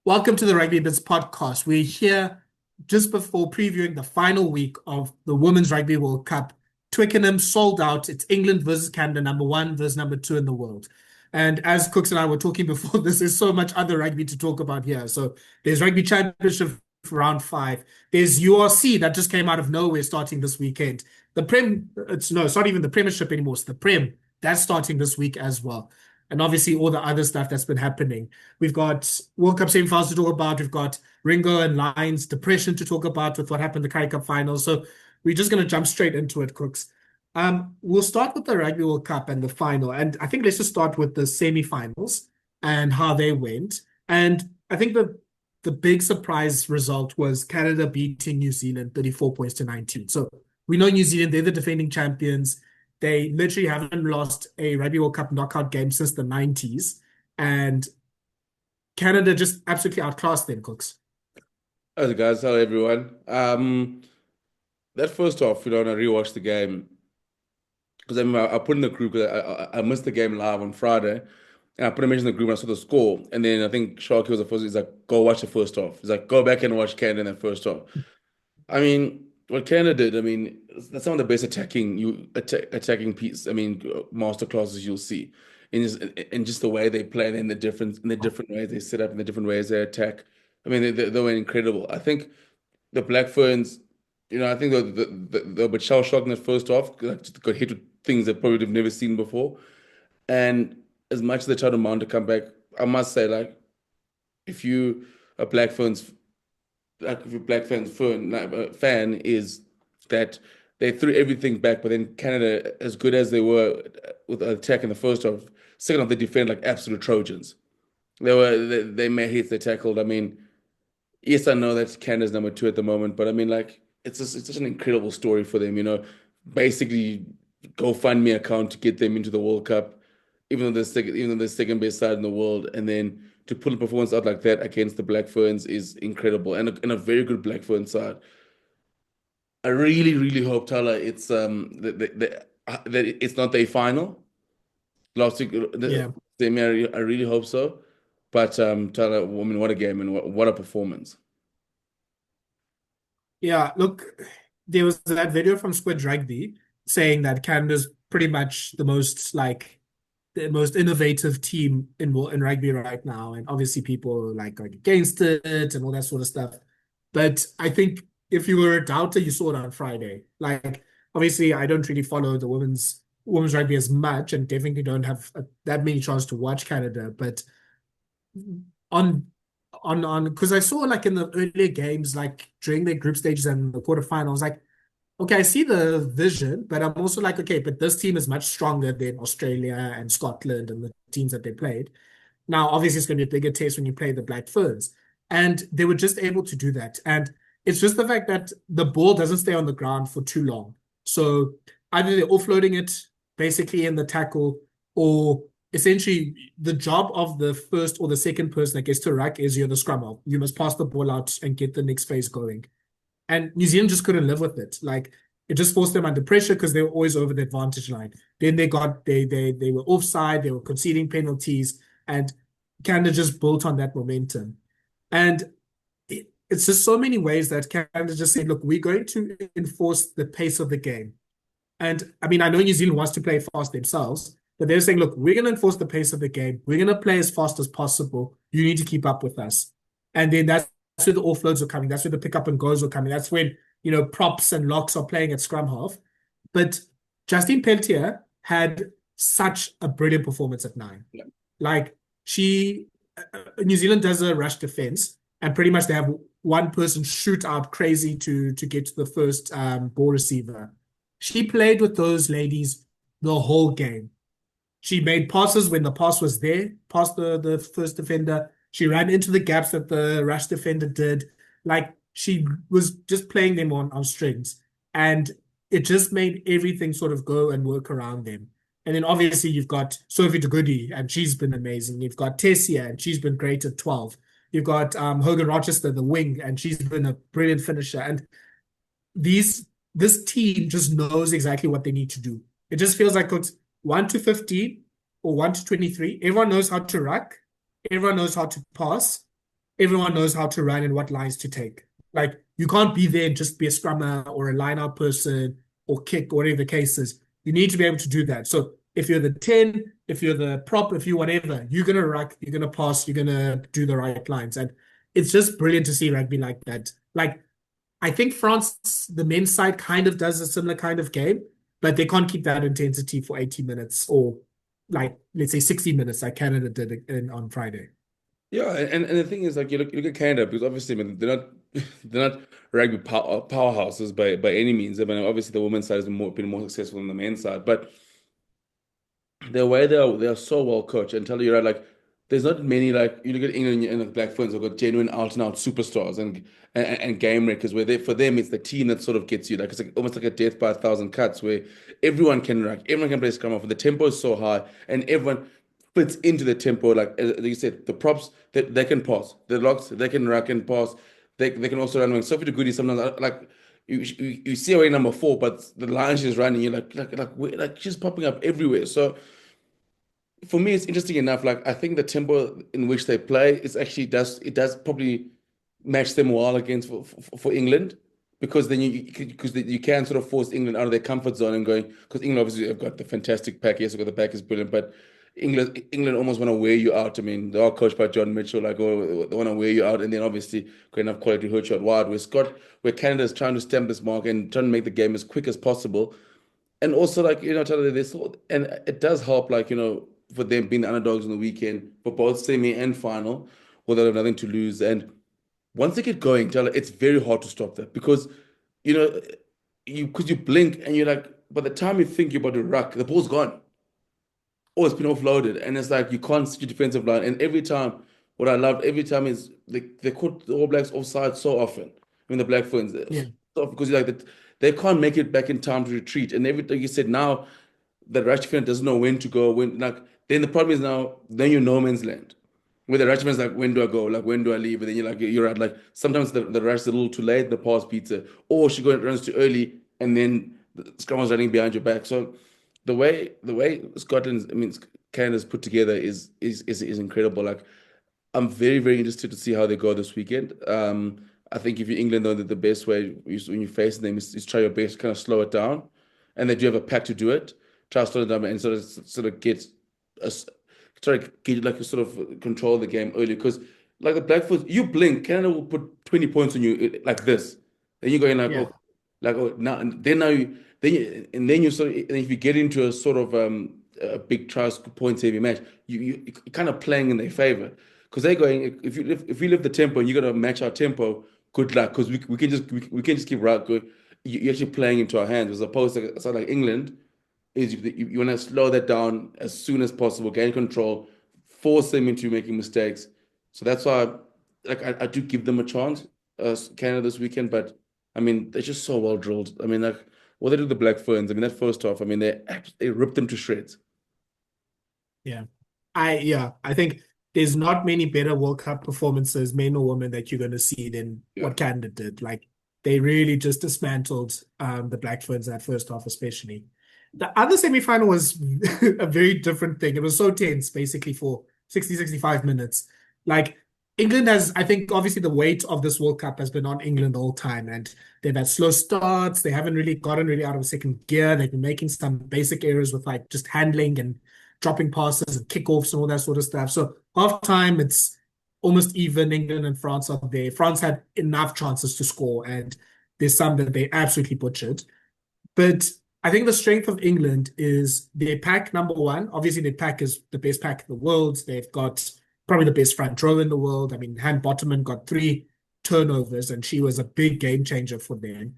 Welcome to the Rugby Bits podcast. We're here just before previewing the final week of the Women's Rugby World Cup. Twickenham sold out. It's England versus Canada, number one versus number two in the world. And as Kooks and I were talking before this, there's so much other rugby to talk about here. So there's Rugby Championship round five. There's URC that just came out of nowhere starting this weekend. It's not even the Premiership anymore. It's the Prem. That's starting this week as well. And obviously all the other stuff that's been happening. We've got World Cup semi-finals to talk about. We've got Ringo and Lions depression to talk about with what happened in the Currie Cup finals. So we're just going to jump straight into it, Cooks. We'll start with the Rugby World Cup and the final. And I think let's just start with the semi-finals and how they went. And I think the big surprise result was Canada beating New Zealand 34 points to 19. So we know New Zealand, they're the defending champions. They literally haven't lost a Rugby World Cup knockout game since the 90s. And Canada just absolutely outclassed them, Cooks. Hello guys, hello everyone. That first off, when I rewatched the game because I put in the group because I missed the game live on Friday, and I put a mention in the group and I saw the score, and then I think Sharky was the first. He's like, "Go watch the first half." He's like, "Go back and watch Canada in that first half." I mean, what Canada did, I mean, that's some of the best attacking piece. I mean, master classes you'll see in just the way they play and the different ways they set up and the different ways they attack. I mean, they were incredible. I think the Black Ferns, I think they were a bit shell shocked in the first half, like just got hit with things they probably would have never seen before. And as much as they tried to mount to come back, I must say, like, if you a Black Ferns like if you're Black fan is that they threw everything back, but then Canada, as good as they were with the attack in the first half, second half they defended like absolute Trojans. They made hits, they tackled. I mean, yes, I know that Canada's number two at the moment, but I mean, like, it's such an incredible story for them. Basically, GoFundMe account to get them into the World Cup, even though they're second best side in the world, and then to pull a performance out like that against the Black Ferns is incredible, and a very good Black Ferns side. I really, really hope Thala that it's not their final. Last week, Yeah. I really hope so. But Thala, I mean, what a game and what a performance. Yeah. Look, there was that video from Squid Rugby saying that Canada's pretty much the most innovative team in rugby right now. And obviously people like going against it and all that sort of stuff. But I think if you were a doubter, you saw it on Friday. Like, obviously, I don't really follow the women's rugby as much, and definitely don't have that many chance to watch Canada. But on because I saw like in the earlier games, like during the group stages and the quarterfinals, like, okay, I see the vision, but I'm also like, okay, but this team is much stronger than Australia and Scotland and the teams that they played. Now, obviously, it's going to be a bigger test when you play the Black Ferns. And they were just able to do that. And it's just the fact that the ball doesn't stay on the ground for too long. So either they're offloading it basically in the tackle, or essentially the job of the first or the second person that gets to ruck is you're the scrum half. You must pass the ball out and get the next phase going. And New Zealand just couldn't live with it. Like, it just forced them under pressure because they were always over the advantage line. Then they were offside, they were conceding penalties, and Canada just built on that momentum. And it's just so many ways that Canada just said, look, we're going to enforce the pace of the game. And I mean, I know New Zealand wants to play fast themselves, but they're saying, look, we're going to enforce the pace of the game. We're going to play as fast as possible. You need to keep up with us. And then that's where the offloads are coming. That's where the pickup and goes are coming. That's when, props and locks are playing at scrum half. But Justine Peltier had such a brilliant performance at nine. Yeah. Like, New Zealand does a rush defense, and pretty much they have one person shoot out crazy to get to the first ball receiver. She played with those ladies the whole game. She made passes when the pass was there, past the first defender. She ran into the gaps that the rush defender did. Like, she was just playing them on strings. And it just made everything sort of go and work around them. And then obviously you've got Sophie Goede, and she's been amazing. You've got Tessia, and she's been great at 12. You've got Hogan Rochester, the wing, and she's been a brilliant finisher. And this team just knows exactly what they need to do. It just feels like it's 1 to 15 or 1 to 23. Everyone knows how to ruck. Everyone knows how to pass. everyone knows how to run and what lines to take. Like you can't be there and just be a scrummer or a line out person or kick or whatever the case is. You need to be able to do that. So if you're the 10, if you're the prop, if you whatever, you're gonna ruck, you're gonna pass, you're gonna do the right lines. And it's just brilliant to see rugby like that. Like I think France, the men's side kind of does a similar kind of game, but they can't keep that intensity for 80 minutes or like let's say 60 minutes like Canada did on Friday. Yeah, and the thing is, like you look at Canada because obviously, I mean, they're not rugby powerhouses by any means. I mean, obviously the women's side has been more successful than the men's side, but the way they are so well coached and tell you right, like there's not many like you look at England and the Black Ferns have got genuine out and out superstars and game wreckers where they for them it's the team that sort of gets you like it's like almost like a death by a thousand cuts where everyone can play scrum off and the tempo is so high and everyone fits into the tempo like you said the props they can pass the locks they can rack and pass they can also run like Sophie Goede sometimes like you see away number 4 but the line she's running you're like she's popping up everywhere so for me, it's interesting enough. Like I think the tempo in which they play is actually does probably match them well against for England because then you can sort of force England out of their comfort zone and going because England obviously have got the fantastic pack. Yes, they've got the pack is brilliant, but England almost want to wear you out. I mean, they are coached by John Mitchell, like oh, they want to wear you out, and then obviously got enough quality to hurt you out wide. Where Canada is trying to stamp this mark and trying to make the game as quick as possible and also like Tyler, this and it does help like for them being the underdogs on the weekend for both semi and final, where they have nothing to lose. And once they get going, Tyler, it's very hard to stop that because you know you blink and you're like by the time you think you're about to ruck, the ball's gone or it's been offloaded, and it's like you can't see your defensive line. And every time, what I loved every time is they caught the All Blacks offside so often. I mean the Black Ferns, Yeah. so because like that they can't make it back in time to retreat. And everything you said now, the Rush defender doesn't know when to go. When like then the problem is now then you're no man's land. Where the Rush defender's like when do I go? Like when do I leave? And then you're at like sometimes the rush is a little too late. The pass pizza, or she goes runs too early, and then the scrum was running behind your back. So the way Scotland's I mean Canada's put together is incredible. Like I'm very, very interested to see how they go this weekend. I think if you're England, though, that the best way when you face them is try your best to kind of slow it down, and that you have a pack to do it. Try to slow it down and sort of get us try to get like a sort of control the game early because like the Blackfoot, you blink, Canada will put 20 points on you like this. Then you're going Yeah. like oh now and then now you and then you sort of and if you get into a sort of a big trials points heavy match, you're kind of playing in their favor because they're going if we lift the tempo and you got to match our tempo, good luck because we can just keep right going. You're actually playing into our hands as opposed to so like England is you want to slow that down as soon as possible, gain control, force them into making mistakes. So that's why I do give them a chance, Canada this weekend, but I mean they're just so well drilled. I mean like what they do with the Black Ferns, I mean that first half, I mean they ripped them to shreds. Yeah. I think there's not many better World Cup performances, men or women, that you're gonna see than Yeah. what Canada did. Like they really just dismantled the Black Ferns that first half, especially. The other semi-final was a very different thing. It was so tense, basically, for 60, 65 minutes. Like England has, I think, obviously the weight of this World Cup has been on England the whole time, and they've had slow starts. They haven't really gotten really out of second gear. They've been making some basic errors with like just handling and dropping passes and kickoffs and all that sort of stuff. So half time, it's almost even. England and France are there. France had enough chances to score, and there's some that they absolutely butchered. But I think the strength of England is their pack, number one. Obviously, their pack is the best pack in the world. They've got probably the best front row in the world. I mean, Han Bottoman got 3 turnovers, and she was a big game changer for them.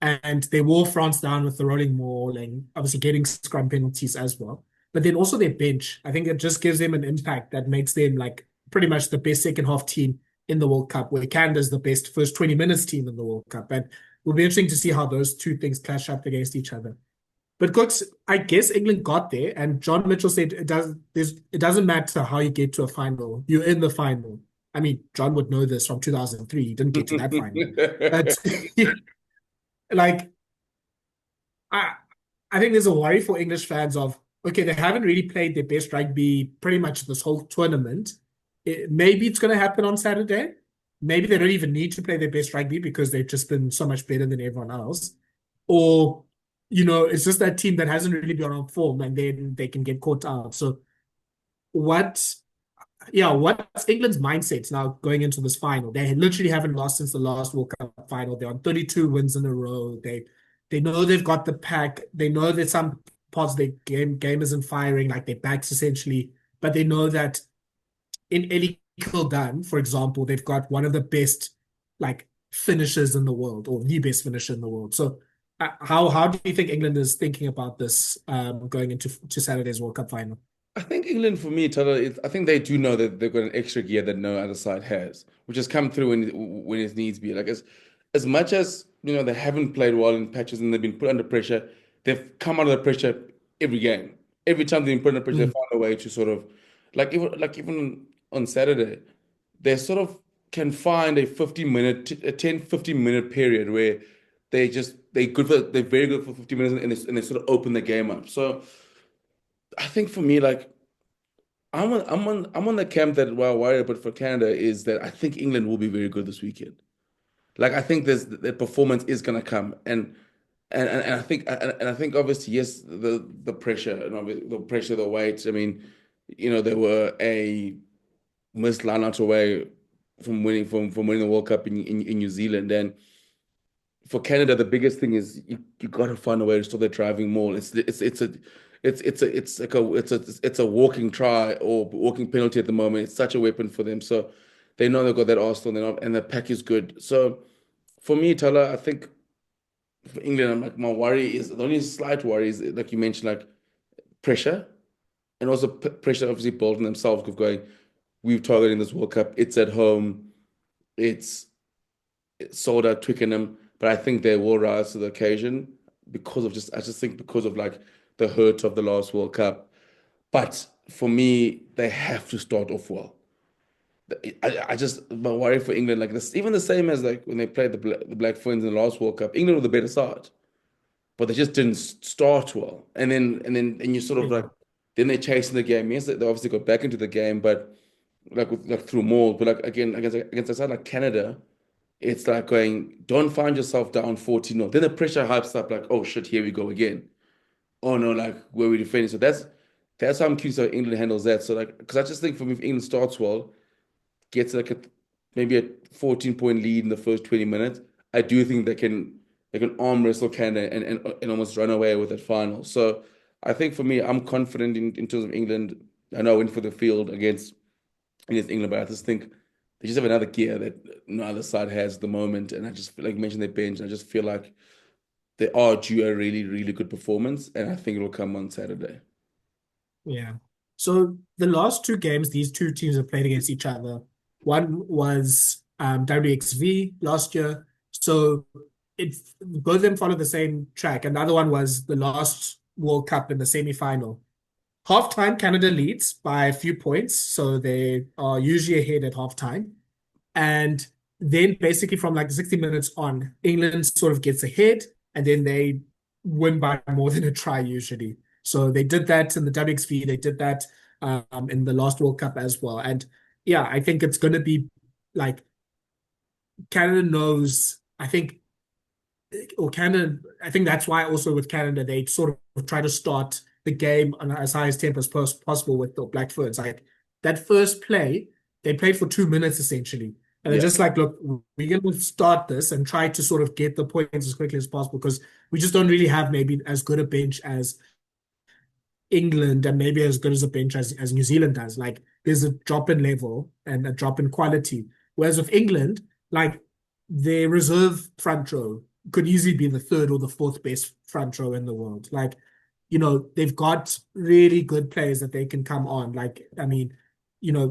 And they wore France down with the rolling maul and obviously getting scrum penalties as well. But then also their bench, I think it just gives them an impact that makes them like pretty much the best second half team in the World Cup, where Canada's the best first 20 minutes team in the World Cup. And it'll be interesting to see how those two things clash up against each other. But Cooks, I guess England got there, and John Mitchell said it doesn't matter how you get to a final, you're in the final. I mean, John would know this from 2003. He didn't get to that final. But like I I think there's a worry for English fans of okay, they haven't really played their best rugby pretty much this whole tournament. Maybe it's going to happen on Saturday. Maybe they don't even need to play their best rugby because they've just been so much better than everyone else. Or, it's just that team that hasn't really been on form and then they can get caught out. So what, yeah, what's England's mindset now going into this final? They literally haven't lost since the last World Cup final. They're on 32 wins in a row. They know they've got the pack. They know that some parts of the game isn't firing, like their backs essentially, but they know that in Ellie Kildan, for example, they've got one of the best like finishers in the world, or the best finisher in the world. So how do you think England is thinking about this going into Saturday's World Cup final? I think England, for me, Tala, I think they do know that they've got an extra gear that no other side has, which has come through when it needs be. Like as much as they haven't played well in patches and they've been put under pressure, they've come out of the pressure every game. Every time they've been put under pressure, they Mm, found a way to sort of even on Saturday, they sort of can find a 15-minute, a 10-15 minute period where they're very good for 50 minutes and they sort of open the game up. So I think for me, like I'm on the camp that well worried about for Canada is that I think England will be very good this weekend. Like I think that performance is gonna come and I think obviously yes the pressure and the pressure the weight. I mean, they were a missed line out away from winning the World Cup in New Zealand. And for Canada, the biggest thing is you got to find a way to stop their driving more. It's a walking try or walking penalty at the moment. It's such a weapon for them. So they know they've got that Arsenal and the pack is good. So for me, Tala, I think for England, I'm like my worry is the only slight worry is like you mentioned, like pressure and also pressure obviously built on themselves of going, we've targeted this World Cup. It's at home. It's sold out Twickenham, but I think they will rise to the occasion I just think because of like the hurt of the last World Cup. But for me, they have to start off well. I just my worry for England, like this, even the same as like when they played the Black Ferns in the last World Cup, England were the better side, but they just didn't start well. And you sort of like yeah. then they're chasing the game. Yes, they obviously got back into the game, but like through more. But like again, against a side like Canada, it's like going, don't find yourself down 14-0. Then the pressure hypes up like, oh shit, here we go again. Oh no, like where we defending. So that's how I'm curious how England handles that. So like, because I just think for me, if England starts well, gets like maybe a 14-point lead in the first 20 minutes, I do think they can arm wrestle Canada and almost run away with that final. So I think for me, I'm confident in terms of England. I know I went for the field against England, but I just think they just have another gear that no other side has at the moment. And I just feel like you mentioned their bench, and I just feel like they are due a really, really good performance, and I think it'll come on Saturday. Yeah. So the last two games, these two teams have played against each other. One was WXV last year. So both of them follow the same track. Another one was the last World Cup in the semi-final. Halftime, Canada leads by a few points. So they are usually ahead at halftime. And then basically from like 60 minutes on, England sort of gets ahead and then they win by more than a try usually. So they did that in the WXV, they did that in the last World Cup as well. And yeah, I think it's going to be like Canada knows, I think, or Canada, I think that's why also with Canada, they sort of try to start the game on as high as tempo as possible with the Black Ferns. Like that first play, they played for 2 minutes essentially. And they're Yeah. just like, look, we're going to start this and try to sort of get the points as quickly as possible because we just don't really have maybe as good a bench as England and maybe as good as a bench as New Zealand does. Like there's a drop in level and a drop in quality. Whereas with England, like their reserve front row could easily be the third or the fourth best front row in the world. Like, they've got really good players that they can come on. Like, I mean,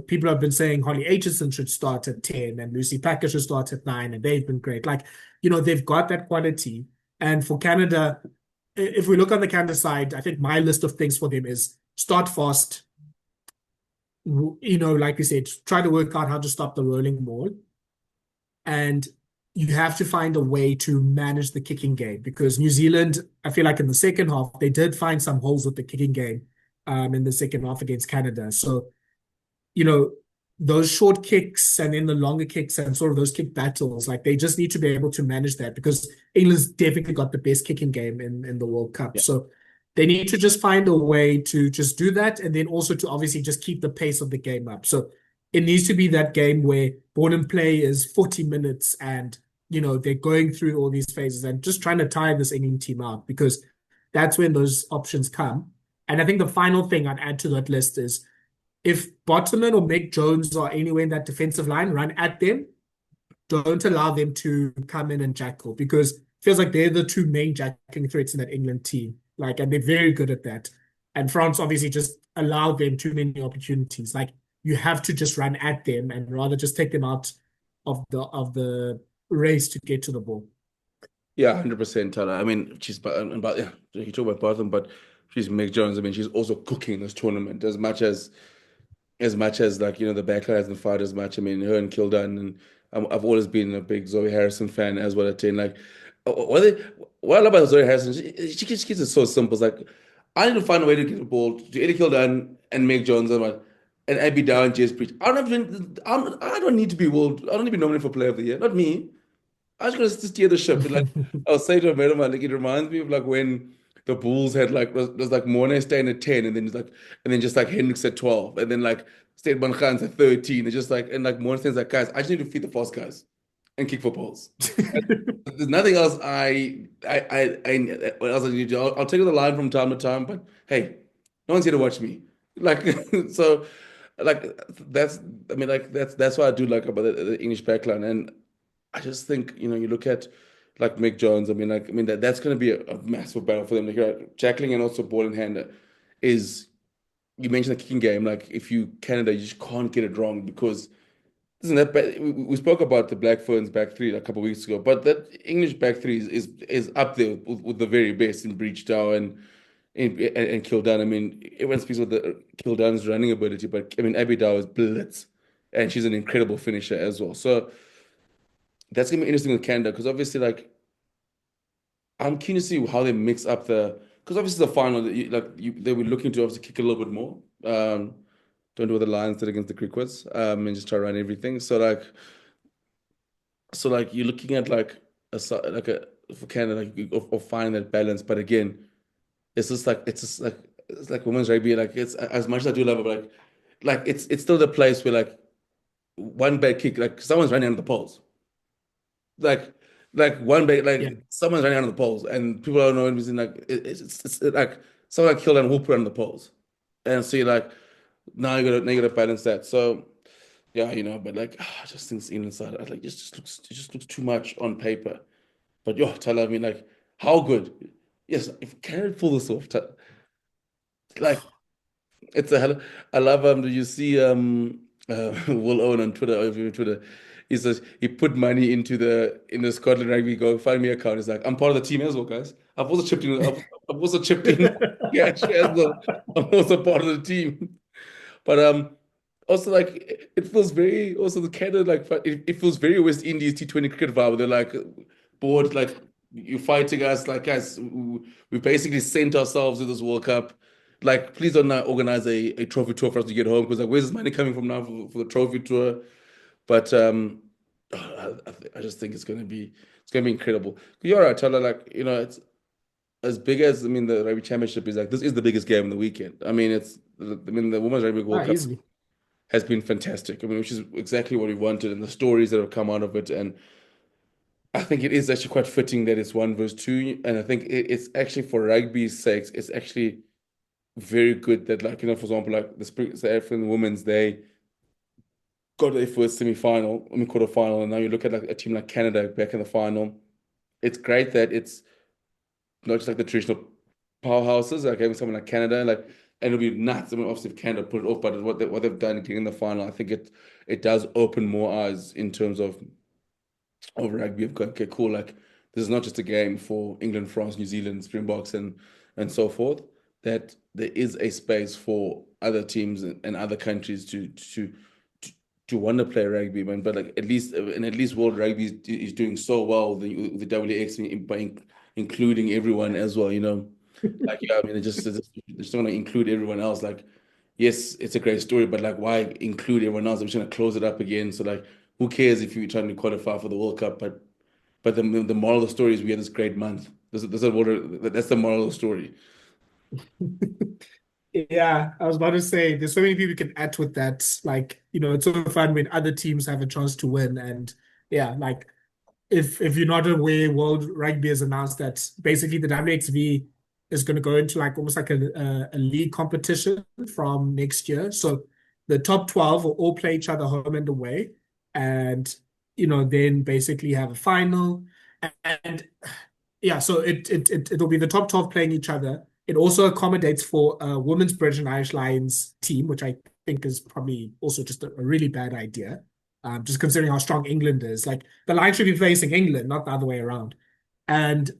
people have been saying Holly Aitchison should start at 10 and Lucy Packer should start at 9, and they've been great. Like, they've got that quality. And for Canada, if we look on the Canada side, I think my list of things for them is start fast, like we said, try to work out how to stop the rolling ball. And you have to find a way to manage the kicking game because New Zealand, I feel like in the second half, they did find some holes with the kicking game in the second half against Canada. So, you know, those short kicks and then the longer kicks and sort of those kick battles, like they just need to be able to manage that because England's definitely got the best kicking game in the World Cup. Yeah. So they need to just find a way to just do that and then also to obviously just keep the pace of the game up. So it needs to be that game where born and play is 40 minutes and they're going through all these phases and just trying to tire this England team out because that's when those options come. And I think the final thing I'd add to that list is if Bottomman or Mick Jones are anywhere in that defensive line, run at them. Don't allow them to come in and jackal because it feels like they're the two main jacking threats in that England team. Like, and they're very good at that. And France obviously just allowed them too many opportunities. Like, you have to just run at them and rather just take them out of the race to get to the ball. Yeah, 100%, Thala. I mean, yeah, you talk about Botham, but she's Meg Jones. I mean, she's also cooking this tournament as much as like the backline hasn't fired as much. I mean, her and Kildan, and I've always been a big Zoe Harrison fan as well. At 10, like what I love about Zoe Harrison, she keeps it so simple. It's like I need to find a way to get the ball to Eddie Kildan and Meg Jones and Abby Dow and Jess Preach. I don't need to be world. I don't need to be nominated for Player of the Year. Not me. I was gonna steer the ship. Like I was saying to Madam, like it reminds me of like when the Bulls had like was like Mornay staying at 10 and then just like Hendricks at 12 and then like Steedman Khan's at 13 and just like and like Mornay saying like guys, I just need to feed the fast guys and kick for balls. There's nothing else what else I need to do. I'll take the line from time to time, but hey, no one's here to watch me. Like so like that's I mean like that's what I do like about the English backline. And I just think, you look at like Mick Jones. I mean that's going to be a massive battle for them. Like, Jackling and also ball in hand is. You mentioned the kicking game. Like if you Canada, you just can't get it wrong because isn't that bad? We spoke about the Black Ferns back three a couple of weeks ago, but that English back three is up there with the very best in Breachdown and Kildan. I mean, everyone speaks about the Kildan's running ability, but I mean Abby Dow is blitz, and she's an incredible finisher as well. So that's gonna be interesting with Canada because obviously, like, I'm keen to see how they mix up because obviously the final, they were looking to obviously kick a little bit more. Don't do what the Lions did against the Crickets, and just try to run everything. So like you're looking at like like a for Canada like of finding that balance, but again, it's like women's rugby. Like it's as much as I do love it, but like it's still the place where like one bad kick, like someone's running under the poles. Like one big Yeah. like someone's running under the poles and people don't know anything like it's like someone killed and who put on the poles and see like now you gotta balance that. So yeah, but like I just think England side it just looks too much on paper. But yo, tell I mean like how good? Yes, if Canada pull this off, like it's a hell. I love Do you see Will Owen on Twitter over on Twitter? He says he put money in the Scotland Rugby Go Find Me account. He's like, I'm part of the team as well, guys. I've also chipped in. I've also chipped in. Yeah, as well. I'm also part of the team. But also like it feels very also the Canada like it feels very West Indies T20 cricket vibe. They're like bored like you're fighting us like guys. We basically sent ourselves to this World Cup. Like, please don't now organize a trophy tour for us to get home because like where's this money coming from now for the trophy tour? But I just think it's gonna be incredible. You're right, Tyler. Like it's as big as the rugby championship is. Like this is the biggest game of the weekend. The Women's Rugby World Cup Easily. has been fantastic. Which is exactly what we wanted, and the stories that have come out of it. And I think it is actually quite fitting that it's one versus two. And I think it's actually for rugby's sakes, it's actually very good that like for example, like the African women's they got their first semi-final, quarter-final, and now you look at like a team like Canada back in the final. It's great that it's not just like the traditional powerhouses, like having someone like Canada, like, and it'll be nuts. Obviously, if Canada put it off, but what they've done getting in the final, I think it does open more eyes in terms of rugby. Of okay, cool. Like this is not just a game for England, France, New Zealand, Springboks, and so forth. That there is a space for other teams and other countries to want to play rugby, man. But like at least World Rugby is doing so well with the WX by including everyone as well. Like yeah, they just want to include everyone else. Like yes, it's a great story, but like, why include everyone else? I'm just gonna close it up again. So like, who cares if you're trying to qualify for the World Cup? But the moral of the story is we had this great month. That's the moral of the story. Yeah, I was about to say there's so many people you can add with that. Like, it's so fun when other teams have a chance to win. And yeah, like if you're not aware, World Rugby has announced that basically the WXV is going to go into like almost like a league competition from next year. So the top 12 will all play each other home and away, and then basically have a final. And yeah, so it'll be the top 12 playing each other. It also accommodates for a women's British and Irish Lions team, which I think is probably also just a really bad idea. Just considering how strong England is. Like the Lions should be facing England, not the other way around. And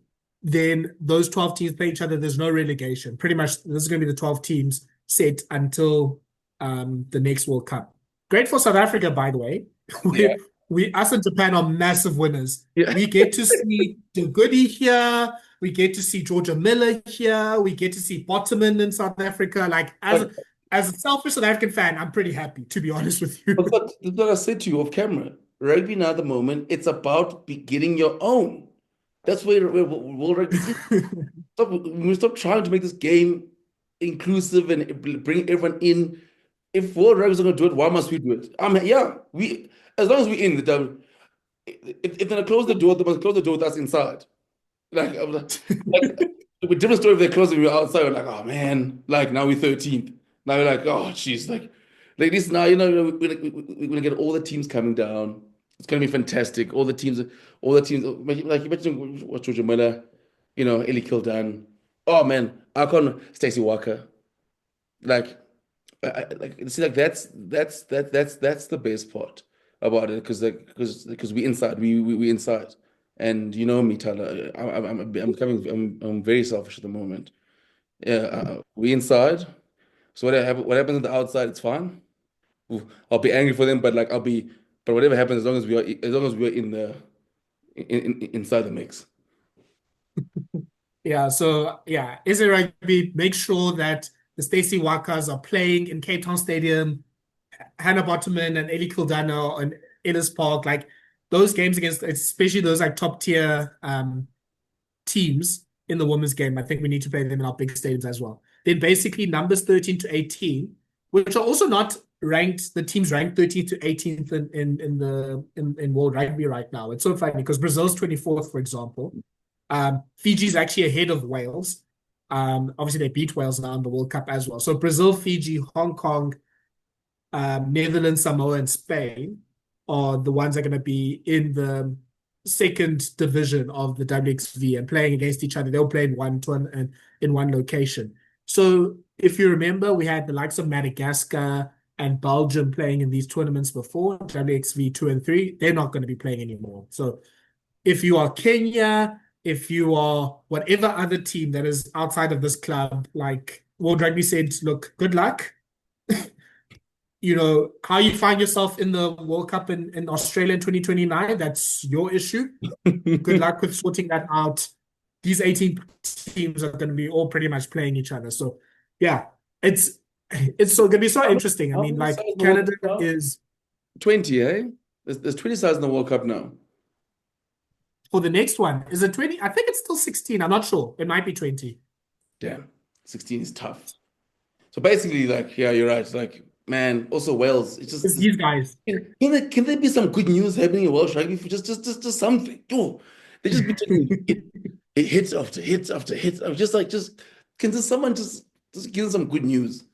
then those 12 teams play each other. There's no relegation. Pretty much this is going to be the 12 teams set until the next World Cup. Great for South Africa, by the way. Yeah. Us and Japan are massive winners. Yeah. We get to see Goede here. We get to see Georgia Miller here. We get to see Bottoman in South Africa. Like as a selfish South African fan, I'm pretty happy, to be honest with you. That's what I said to you off camera. Rugby now at the moment, it's about getting your own. That's where World Rugby is. We stop trying to make this game inclusive and bring everyone in. If World Rugby is going to do it, why must we do it? Yeah, we as long as we're in the W. If they're gonna close the door, they must close the door with us inside. Like a different story if they're closing me outside. We're like, oh man, like now we're 13th. Now we're like, oh jeez, like this now, we're gonna get all the teams coming down. It's gonna be fantastic. All the teams, like imagine what Georgia Miller, Ellie Kildan. Oh man, Icon, Stacey Walker. Like, see, like that's the best part about it because we inside, we inside. And you know me, Tyler. I'm very selfish at the moment. Yeah, we inside. So what happens on the outside, it's fine. Ooh, I'll be angry for them, but but whatever happens, as long as we are inside the mix. Yeah, so yeah, is it rugby? Make sure that the Stacey Wakas are playing in Cape Town Stadium, Hannah Bottoman and Ellie Kildana and Ellis Park, like those games against, especially those like top tier teams in the women's game. I think we need to play them in our big stadiums as well. Then basically numbers 13 to 18, which are also not ranked. The teams ranked 13th to 18th in World Rugby right now. It's so funny because Brazil's 24th, for example. Fiji's actually ahead of Wales. Obviously, they beat Wales now in the World Cup as well. So Brazil, Fiji, Hong Kong, Netherlands, Samoa, and Spain are the ones that are going to be in the second division of the WXV and playing against each other. They'll play in one location. So if you remember, we had the likes of Madagascar and Belgium playing in these tournaments before, WXV 2 and 3. They're not going to be playing anymore. So if you are Kenya, if you are whatever other team that is outside of this club, like World Rugby said, look, good luck. How you find yourself in the World Cup in Australia in 2029, that's your issue. Good luck with sorting that out. These 18 teams are going to be all pretty much playing each other. So, yeah, it's so going to be so interesting. I mean, like Canada is 20, eh? There's 20 sides in the World Cup now. For the next one, is it 20? I think it's still 16. I'm not sure. It might be 20. Damn, 16 is tough. So basically, like, yeah, you're right. Like, man, also Wales. It's these guys. Can there be some good news happening in Welsh rugby? Just something. Yo, they just be taking hits after hits after hits. I'm just can someone just give them some good news?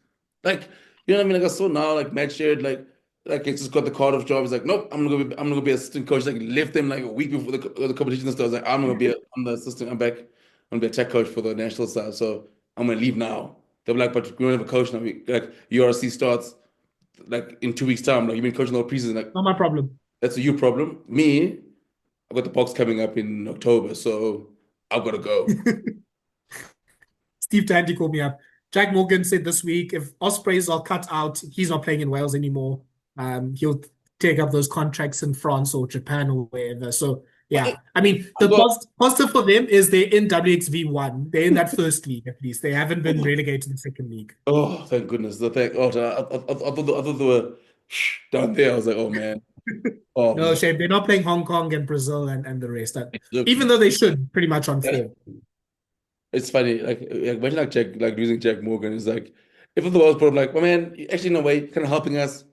Like, you know what I mean? Like I saw now, like Matt shared, like it's just got the Cardiff job. He's like, nope, I'm gonna be assistant coach. Like left them like a week before the competition starts. Like I'm the assistant. I'm back. I'm gonna be a tech coach for the national side. So I'm gonna leave now. They're like, but we don't have a coach now. Like URC starts like in 2 weeks' time. Like you've been coaching all preseason. Like not my problem. That's a you problem. Me, I've got the box coming up in October, so I've got to go. Steve Tandy called me up. Jack Morgan said this week if Ospreys are cut out, he's not playing in Wales anymore. He'll take up those contracts in France or Japan or wherever. So Yeah. I mean, I'm the going. positive for them is they're in WXV1. They're in that first league, at least. They haven't been relegated to the second league. Oh, thank goodness. The thank. Oh, I thought they were down there. I was like, oh man. Oh No man. shame. They're not playing Hong Kong and Brazil and the rest. Look, Even though they should, pretty much on form. it's funny. Like imagine like Jack, like losing Jack Morgan is like, if the world's problem, like, well, man, actually, in a way, kind of helping us.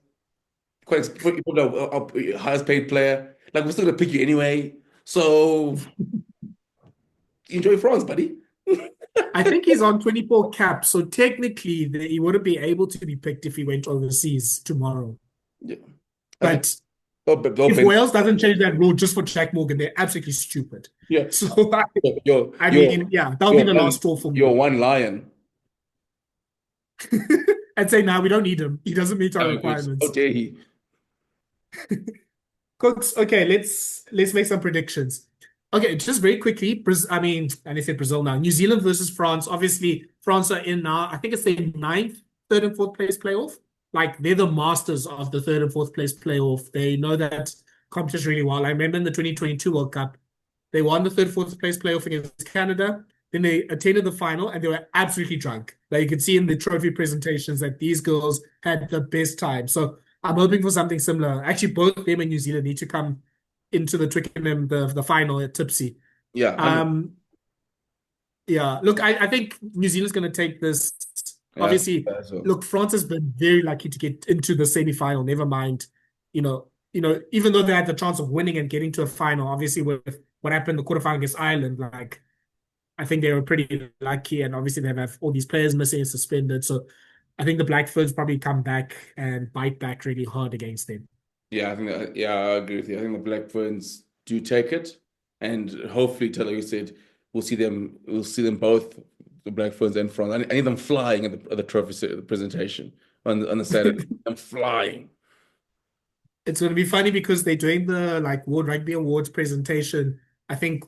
Quite the highest paid player. Like we're still gonna pick you anyway. So enjoy France, buddy. I think he's on 24 caps, so technically he wouldn't be able to be picked if he went overseas tomorrow. Yeah. I think But they'll if pay. Wales doesn't change that rule just for Jack Morgan, they're absolutely stupid. Yeah. So You're I you're mean, yeah, that'll be you're the one last straw for you're me. one lion. And say, now we don't need him. He doesn't meet our How requirements. dare he? Cooks, okay, let's make some predictions. Okay, just very quickly, I mean, and I said Brazil now. New Zealand versus France. Obviously, France are in now. I think it's their ninth, third and fourth place playoff. Like they're the masters of the third and fourth place playoff. They know that competition really well. I remember in the 2022 World Cup, they won the third, fourth place playoff against Canada. Then they attended the final and they were absolutely drunk. Like you could see in the trophy presentations that these girls had the best time. So I'm hoping for something similar. Actually, both them and New Zealand need to come into the Twickenham, the final at Tipsy. Yeah, Um, yeah, look, I think New Zealand's going to take this. yeah. Obviously, So look, France has been very lucky to get into the semi-final. Never mind, even though they had the chance of winning and getting to a final, obviously with what happened in the quarterfinal against Ireland, like I think they were pretty lucky, and obviously they have all these players missing and suspended. So I think the Black Ferns probably come back and bite back really hard against them. yeah, I think I agree with you. I think the Black Ferns do take it, and hopefully, Taylor, you said we'll see them both, the Black Ferns and France. I need them flying at the trophy presentation on the Saturday. I'm flying. It's going to be funny because they're doing the like World Rugby Awards presentation, I think,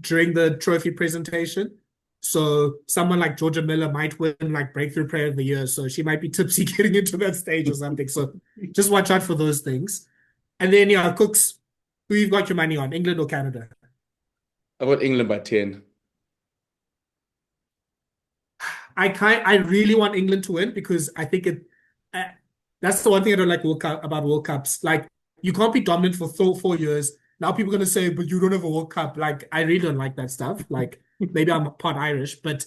during the trophy presentation. So someone like Georgia Miller might win like Breakthrough Player of the Year. So she might be tipsy getting into that stage or something. So just watch out for those things. And then, yeah, Cooks, who you've got your money on, England or Canada? I got England by 10. I really want England to win because I think uh, that's the one thing I don't like about World Cups. Like you can't be dominant for 4 years. Now people are gonna say, but you don't have a World Cup. Like I really don't like that stuff. Like maybe I'm part Irish, but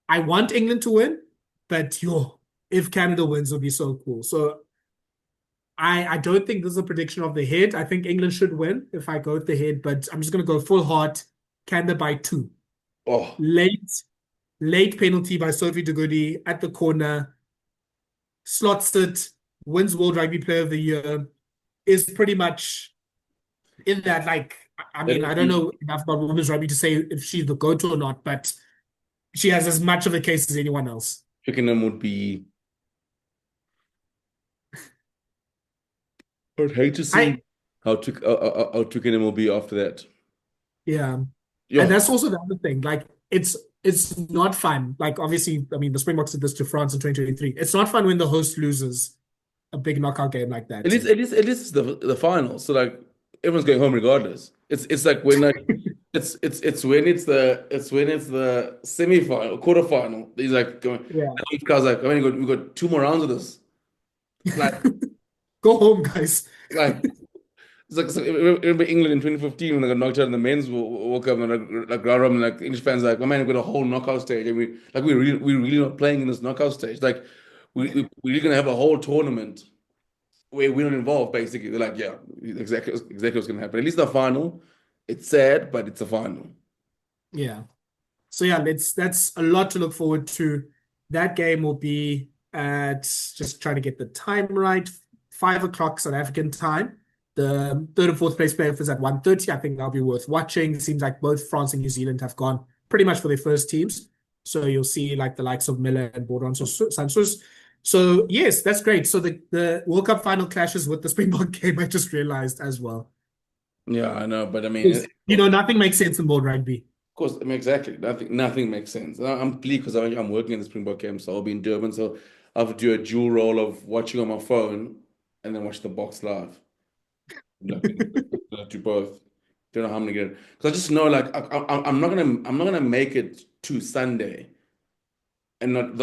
I want England to win. But if Canada wins, it'll be so cool. So I don't think this is a prediction of the head. I think England should win if I go with the head, but I'm just gonna go full heart. Canada by 2. Oh, Late Late penalty by Sophie Goede at the corner, slots it, wins World Rugby Player of the Year, is pretty much in that, like, I let mean, it I don't be. know enough about women's rugby to say if she's the go-to or not, but she has as much of a case as anyone else. Twickenham would be. I'd hate to I, see how Twickenham will be after that. yeah. And Yo, that's also the other thing. Like, it's not fun. Like, obviously, I mean, the Springboks did this to France in 2023. It's not fun when the host loses a big knockout game like that. at least it's the final. So like everyone's going home regardless. It's like when like it's when it's the semi-final, quarter-final. He's like going, Yeah. each guy's like, I mean, we got 2 more rounds of this. Like Go home, guys. like it's like remember England in 2015 when they got knocked out in the men's World Cup and like round robin, like English fans like, oh man, we got a whole knockout stage and we're really not playing in this knockout stage. Like we're really gonna have a whole tournament where we're not involved, basically. They're like, yeah, exactly what's gonna happen. At least the final, it's sad, but it's a final. Yeah. So yeah, that's a lot to look forward to. That game will be at just trying to get the time right, 5 o'clock South African time. The third and fourth place playoff is at 1:30. I think that'll be worth watching. It seems like both France and New Zealand have gone pretty much for their first teams. So you'll see like the likes of Miller and Baudron Santos. So yes, that's great. So the World Cup final clashes with the Springbok game, I just realized as well. Yeah, I know, but I mean, Because, nothing makes sense in world rugby. course, I mean, exactly. Nothing makes sense. I'm pleased because I'm working in the Springbok camp, so I'll be in Durban. So I'll have to do a dual role of watching on my phone and then watch the box live. Like, do both. Don't know how I'm gonna get it because I just know like I'm not gonna make it to Sunday and not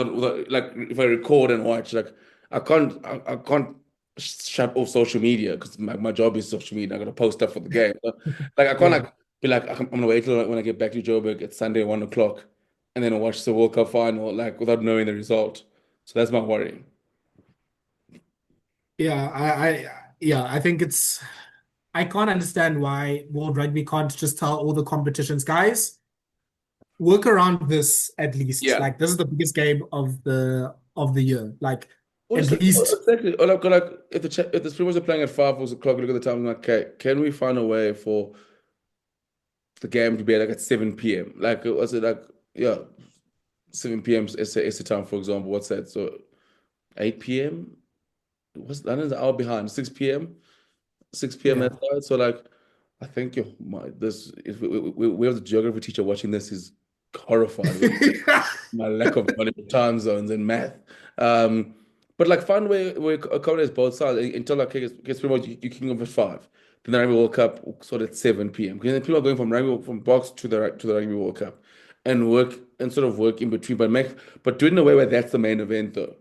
like if I record and watch like I can't shut off social media because my job is social media. I gotta post stuff for the game. So, like I can't Yeah. like be like I'm gonna wait till when I get back to Joburg at Sunday 1 o'clock and then I watch the World Cup final like without knowing the result. So that's my worry. Yeah, yeah, I think I can't understand why World Rugby can't just tell all the competitions, guys, work around this at least. Yeah. Like this is the biggest game of the year. Like Or at just least exactly, or like if the Springboks are playing at 5 o'clock, look at the time. I'm like, okay, can we find a way for the game to be like at 7 p.m.? Like, was it like yeah, 7 p.m. is the time, for example. What's that? So 8 p.m. What's London's an hour behind. 6 p.m. 6 p.m. that yeah. side. So like, I think yo, this if we have the geography teacher watching this is horrified with my lack of knowledge of time zones and math. Um, but like find a way where it accommodates both sides until like it gets pretty much you kicking off at 5. Then the Rugby World Cup sort of at 7 p.m. Because then people are going from box to the Rugby World Cup and work and sort of work in between, but do it in a way where that's the main event though.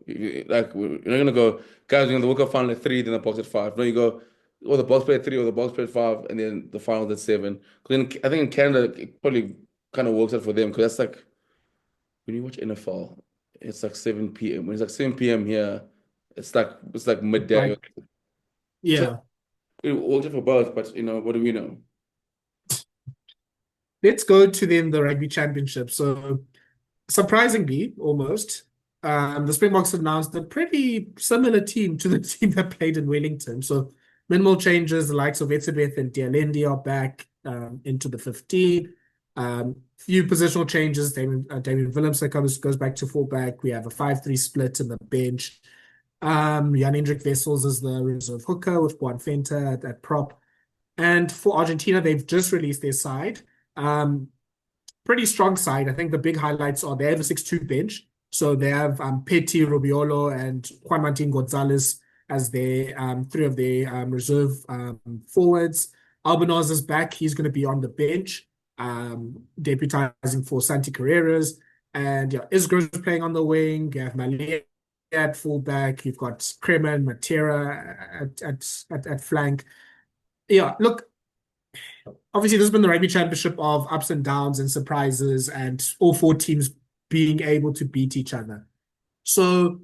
Like you're not gonna go, guys, the World Cup final at 3, then the box at 5. No, you go, or the box play at 3 or the box play at 5, and then the finals at 7. Because I think in Canada it probably kind of works out for them because that's like when you watch NFL, it's like 7 p.m. When it's like 7 p.m. here, it's like midday. Like So yeah. it works out for both, but what do we know? Let's go to then the Rugby Championship. So surprisingly, almost, the Springboks announced a pretty similar team to the team that played in Wellington. So minimal changes. The likes of Etzebeth and Dialendi are back into the 15. Few positional changes. Damien Willemse goes back to fullback. We have a 5-3 split in the bench. Jan Hendrik Wessels is the reserve hooker with Juan Fenta at prop. And for Argentina, they've just released their side. Um, Pretty strong side. I think the big highlights are they have a 6-2 bench. So they have Petty, Rubiolo, and Juan Martin Gonzalez as their three of their reserve forwards. Albanaz is back. He's going to be on the bench, deputizing for Santi Carreras. And yeah, Isgro's playing on the wing. You have Malé at fullback. You've got Kremen, Matera at flank. Yeah, look, obviously this has been the rugby championship of ups and downs and surprises and all four teams being able to beat each other. So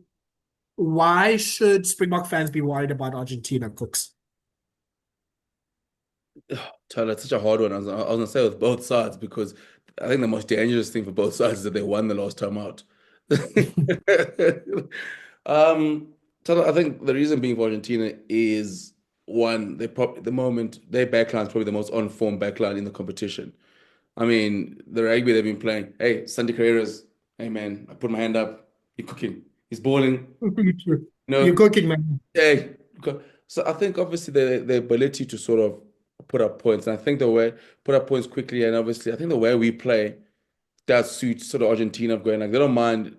why should Springbok fans be worried about Argentina, Cooks? Tyler, it's such a hard one. I was gonna say with both sides because I think the most dangerous thing for both sides is that they won the last time out. Tyler, I think the reason being for Argentina is one, they probably the moment their backline is probably the most on-form backline in the competition. I mean, the rugby they've been playing. Hey, Santi Carreras. Hey man, I put my hand up. He's cooking. He's balling. You're No, cooking, man. hey. So I think obviously the ability to sort of put up points, and I think the way put up points quickly, and obviously I think the way we play does suit sort of Argentina of going like they don't mind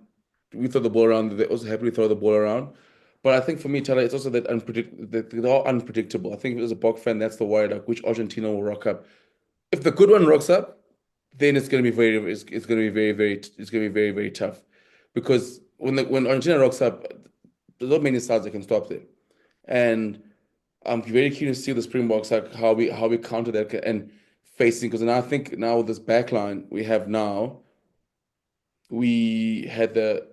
we throw the ball around. They also happily throw the ball around. But I think for me, Tyler, it's also that they're all unpredictable. I think as a Bok fan, that's the worry, like which Argentina will rock up. If the good one rocks up, then it's going to be it's going to be very very tough because when Argentina rocks up, there's not many sides that can stop them, and I'm very keen to see the Springboks like how we counter that and facing because I think now with this backline we have now we had the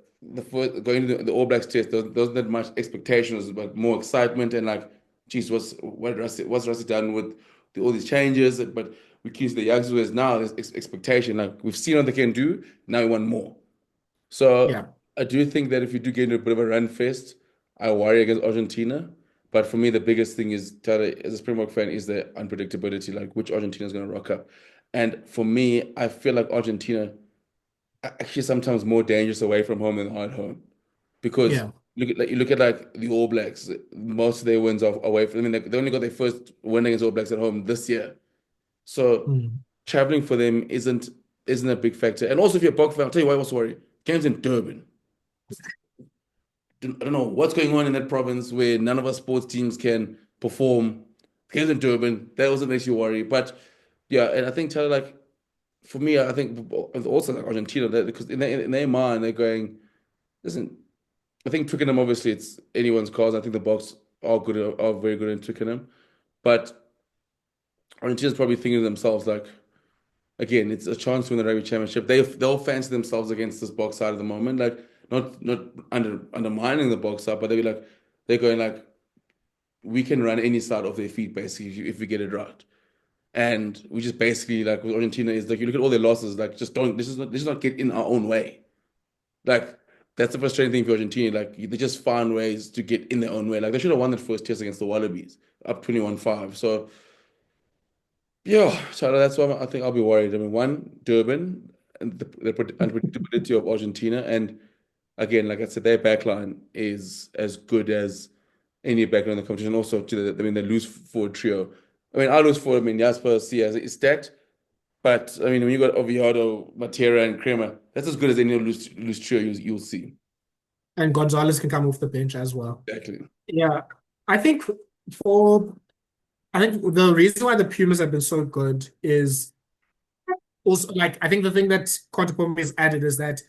first going to the All Blacks test. There wasn't that much expectations, but more excitement and like, geez, what's Rassie done with all these changes? But we keep the youngsters now. There's expectation. Like we've seen what they can do. Now we want more. So Yeah, I do think that if you do get into a bit of a run fest, I worry against Argentina. But for me, the biggest thing is, Tyler, as a Springbok fan, is the unpredictability, like which Argentina is going to rock up. And for me, I feel like Argentina actually sometimes more dangerous away from home than at home because yeah. you look at like the All Blacks, most of their wins are away from. I mean, they only got their first win against All Blacks at home this year, so Mm. traveling for them isn't a big factor. And also, if you're a Bok fan, I'll tell you why I was worried. Games in Durban. I don't know what's going on in that province where none of our sports teams can perform. Games in Durban, that also makes you worry. But Yeah, and I think Tyler, like for me, I think also like Argentina, because in their mind they're going, listen, I think Twickenham obviously it's anyone's cause. I think the Boks are very good in Twickenham, but Argentina's probably thinking to themselves like, again, it's a chance to win the Rugby Championship. They'll fancy themselves against this Boks side at the moment, like not undermining the Boks side, but they're going like we can run any side off their feet basically if we get it right. And we just basically like with Argentina is like you look at all their losses, like just don't this is not get in our own way. Like that's the frustrating thing for Argentina. Like they just find ways to get in their own way. Like they should have won that first test against the Wallabies, up 21-5. So yeah, so that's why I think I'll be worried. I mean, one, Durban and the unpredictability of Argentina, and again, like I said, their backline is as good as any backline in the competition. Also, I mean, they lose for a trio. I mean, I lose for, I mean, Jasper, Sia is that, but I mean, when you got Oviedo, Matera, and Kremer, that's as good as any loose trio you'll see. And Gonzalez can come off the bench as well. Exactly. Yeah, I think for I think the reason why the Pumas have been so good is also like I think the thing that Quantum has added is that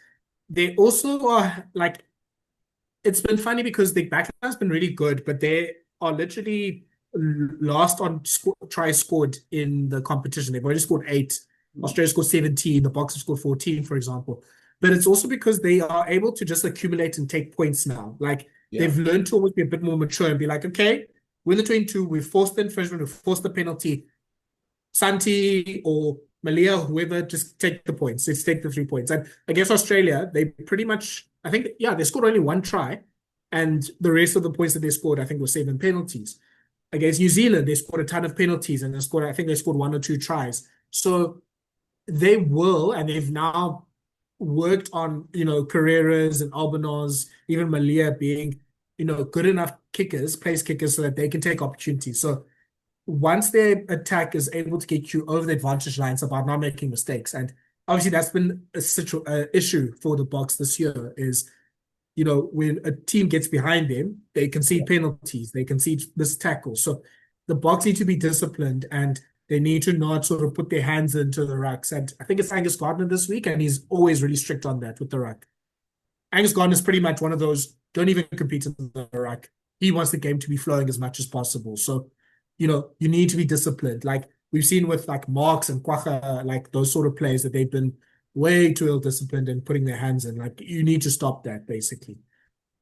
they also are like it's been funny because the backline has been really good, but they are literally last on tries scored in the competition. They've already scored eight. Australia scored 17. The Boks have scored 14, for example. But it's also because they are able to just accumulate and take points now. Like Yeah. they've learned to always be a bit more mature and be like, okay, we're the 22, we've forced the infringement, we've forced the penalty. Santi or Malia, whoever, just take the points. Just take the 3 points. And against Australia, they pretty much, I think, yeah, they scored only one try. And the rest of the points that they scored, I think, were 7 penalties. Against New Zealand, they scored a ton of penalties and I think they scored 1 or 2 tries. So they will, and they've now worked on, Carreras and Albanos, even Malia being, good enough kickers, place kickers, so that they can take opportunities. So once their attack is able to get you over the advantage line, it's about not making mistakes. And obviously, that's been a issue for the Boks this year. Is when a team gets behind them, they concede penalties, they concede missed tackles. So the Boks need to be disciplined and they need to not sort of put their hands into the rucks. And I think it's Angus Gardner this week, and he's always really strict on that with the ruck. Angus Gardner is pretty much one of those don't even compete in the ruck. He wants the game to be flowing as much as possible. So, you need to be disciplined. Like we've seen with like Marks and Kwacha, like those sort of players that they've been way too ill disciplined and putting their hands in. Like you need to stop that basically.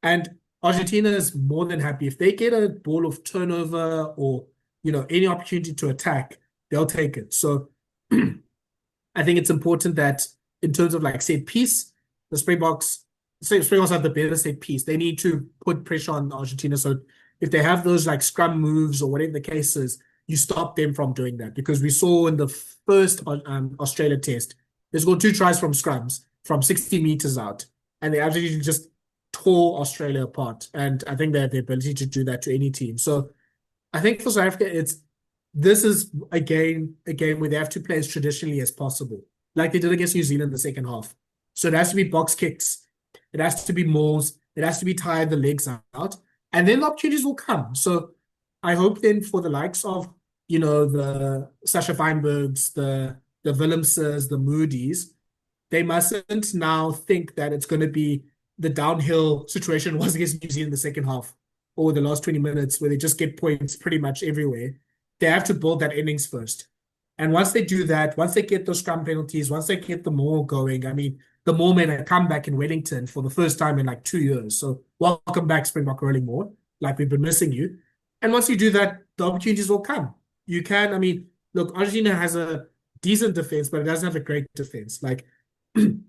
And Argentina is more than happy if they get a ball of turnover or any opportunity to attack, they'll take it. So I think it's important that in terms of like set piece, the Springboks have the better set piece. They need to put pressure on Argentina. So if they have those like scrum moves or whatever the case is, you stop them from doing that. Because we saw in the first Australia test, they scored 2 tries from scrums from 60 meters out. And they actually just tore Australia apart. And I think they have the ability to do that to any team. So I think for South Africa, this is a game where they have to play as traditionally as possible, like they did against New Zealand in the second half. So it has to be box kicks, it has to be mauls, it has to be tired the legs out, and then the opportunities will come. So I hope then for the likes of the Sasha Feinbergs, the Willemses, the Moody's, they mustn't now think that it's going to be the downhill situation was against New Zealand in the second half or the last 20 minutes where they just get points pretty much everywhere. They have to build that innings first. And once they do that, once they get those scrum penalties, once they get the maul going, I mean, the maul made a comeback in Wellington for the first time in like 2 years. So welcome back, Springbok Rolling Maul. Like we've been missing you. And once you do that, the opportunities will come. You can, I mean, look, Argentina has a decent defense, but it doesn't have a great defense. Like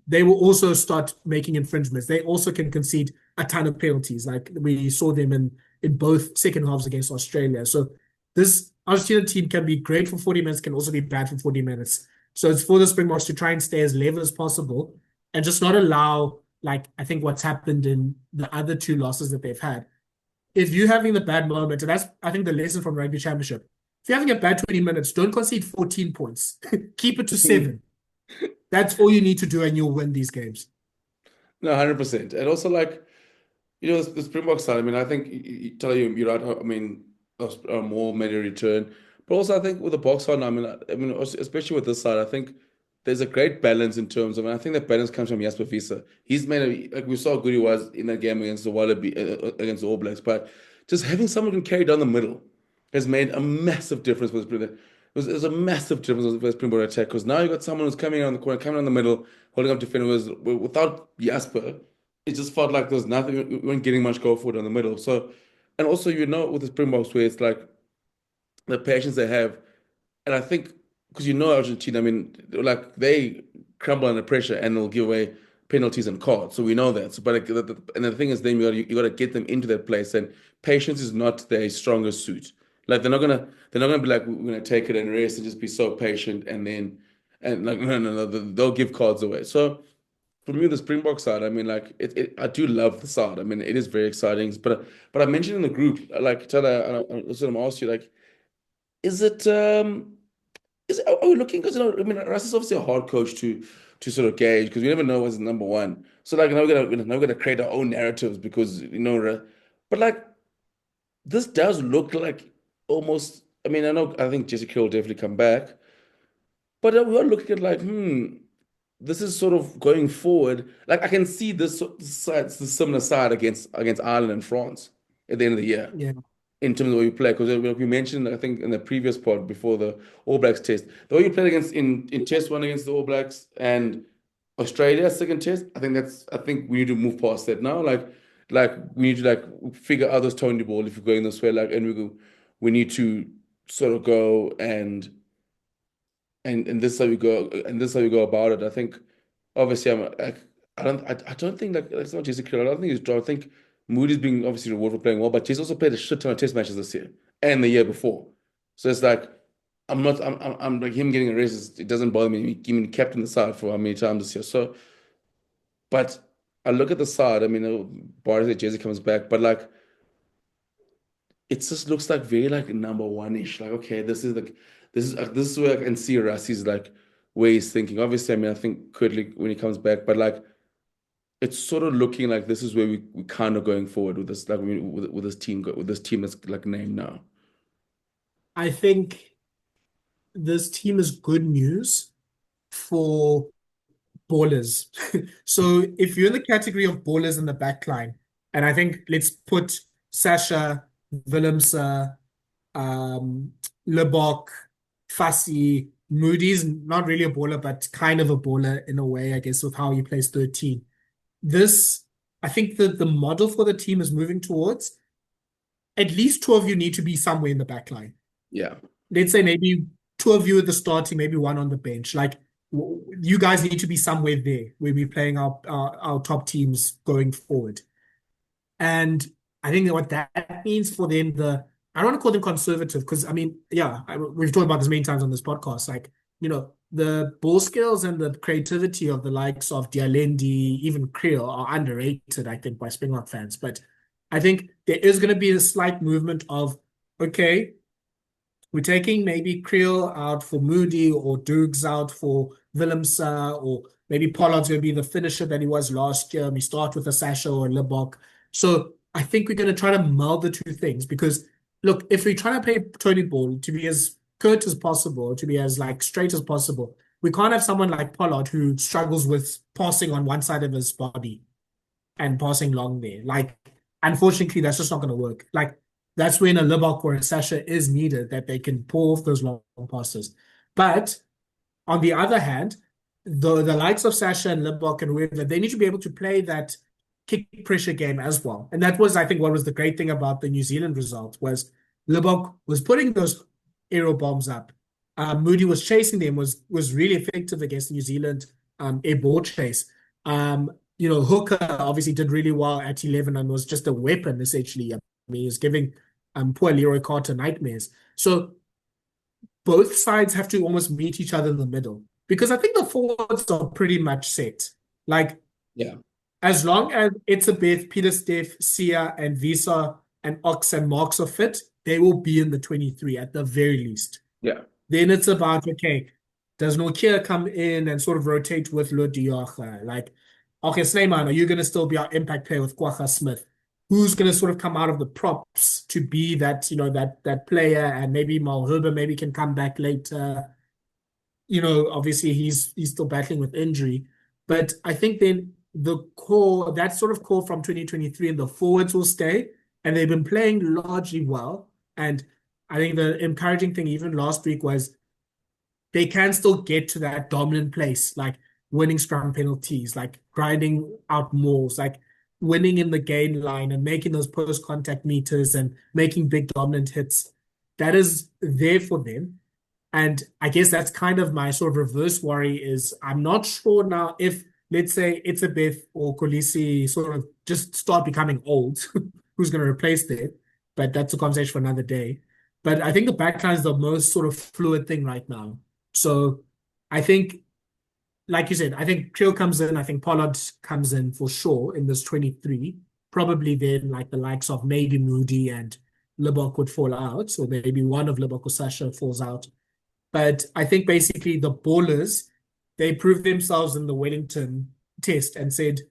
they will also start making infringements. They also can concede a ton of penalties. Like we saw them in both second halves against Australia. So this Argentina team can be great for 40 minutes, can also be bad for 40 minutes. So it's for the Springboks to try and stay as level as possible and just not allow, like, I think what's happened in the other 2 losses that they've had. If you're having the bad moment, and that's, I think, the lesson from Rugby Championship, if you're having a bad 20 minutes, don't concede 14 points. Keep it to 7. That's all you need to do, and you'll win these games. No, 100%. And also, like, the Springbok side, I mean, I think, tell you, you're right. I mean, more made a return. But also, I think with the box side, I mean, especially with this side, I think there's a great balance in terms of, and I think that balance comes from Jasper Wiese. He's made like we saw how good he was in that game against the Wallaby, against the All Blacks, but just having someone who can carry down the middle has made a massive difference for Springbok. It was a massive difference for the Springbok attack because now you got someone who's coming around the corner, coming down the middle, holding up defenders. Without Jasper, it just felt like there was nothing. We weren't getting much go forward on the middle. So, and also with the Springboks where it's like the patience they have. And I think because Argentina, I mean, like they crumble under pressure and they'll give away penalties and cards. So we know that. So, but and the thing is, then you got to get them into that place. And patience is not their strongest suit. Like they're not gonna be like we're gonna take it and rest and just be so patient and like no, they'll give cards away. So for me, the Springbok side, I mean, like I do love the side. I mean, it is very exciting. But I mentioned in the group, like Tala, I was gonna ask you, like, is it are we looking because I mean Russ is obviously a hard coach to sort of gauge because we never know what's number one. So like now we're gonna create our own narratives because but like this does look like almost. I mean I think Jesse Krill will definitely come back, but we are looking at like this is sort of going forward. Like I can see the similar side against Ireland and France at the end of the year Yeah. in terms of the way you play. Because we mentioned, I think, in the previous pod before the All Blacks test, the way you played against in test one against the All Blacks and Australia second test, I think we need to move past that now. Like we need to like figure out this Tony ball if you're going this way. Like and we need to sort of go and this is how we go and this is how we go about it. I think obviously I don't think like it's not Jesse Krill. I don't think he's draw. I think Moody's being obviously rewarded for playing well, but he's also played a shit ton of test matches this year and the year before. So it's like I'm like him getting a race. It doesn't bother me. He mean captain the side for how many times this year. So, but I look at the side. I mean, Barnes that Jesse comes back, but like it just looks like very like number one-ish. Like okay, this is where I can see Rassie's like where he's thinking. Obviously, I mean, I think Kudlik when he comes back, but like it's sort of looking like this is where we kind of going forward with this, like with this team that's like named now. I think this team is good news for ballers. So if you're in the category of ballers in the back line, and I think let's put Sasha, Willemse, um, Lebok, Fassi, Moody's not really a baller, but kind of a baller in a way, I guess, with how he plays 13. This, I think the model for the team is moving towards at least two of you need to be somewhere in the back line. Yeah. Let's say maybe two of you at the starting, maybe one on the bench. Like you guys need to be somewhere there when we're playing our top teams going forward. And I think that what that means for them, I don't want to call them conservative because I mean, yeah, we've talked about this many times on this podcast. Like, the ball skills and the creativity of the likes of Dialendi, even Creel are underrated, I think, by Springbok fans. But I think there is going to be a slight movement of, okay, we're taking maybe Creel out for Moody or Dukes out for Willemse, or maybe Pollard's going to be the finisher that he was last year. We start with a Sasha or a Libok. So I think we're going to try to meld the two things because, look, if we try to play Tony ball to be as curt as possible, to be as like straight as possible, we can't have someone like Pollard who struggles with passing on one side of his body and passing long there. Like, unfortunately, that's just not going to work. Like, that's when a Libok or a Sasha is needed, that they can pull off those long passes. But on the other hand, the likes of Sasha and Libok and whoever, they need to be able to play that kick pressure game as well. And that was, I think, what was the great thing about the New Zealand result was Libok was putting those aerial bombs up. Moody was chasing them, was really effective against the New Zealand air ball chase. Hooker obviously did really well at 11 and was just a weapon, essentially. I mean, he was giving poor Leroy Carter nightmares. So both sides have to almost meet each other in the middle because I think the forwards are pretty much set. Like, Yeah. as long as it's a Beth, Peter Steph, Sia, and Visa, and Ox and Marks are fit, they will be in the 23 at the very least. Yeah. Then it's about, okay, does Nokia come in and sort of rotate with Lodiaga? Like, okay, Snyman, are you going to still be our impact player with Kwagga Smith? who's going to sort of come out of the props to be that, that player, and maybe Malherbe maybe can come back later. Obviously he's still battling with injury, but I think then the core, that sort of core from 2023 and the forwards will stay, and they've been playing largely well. And I think the encouraging thing even last week was they can still get to that dominant place, like winning scrum penalties, like grinding out mauls, like winning in the gain line and making those post contact meters and making big dominant hits. That is there for them. And I guess that's kind of my sort of reverse worry is I'm not sure now if, let's say, Itzebeth or Kolisi sort of just start becoming old, who's going to replace them. But that's a conversation for another day. But I think the backline is the most sort of fluid thing right now. So I think, like you said, I think Kriel comes in. I think Pollard comes in for sure in this 23. Probably then like the likes of maybe Moody and Libbok would fall out, or maybe one of Libbok or Sasha falls out. But I think basically the ballers, they proved themselves in the Wellington test and said,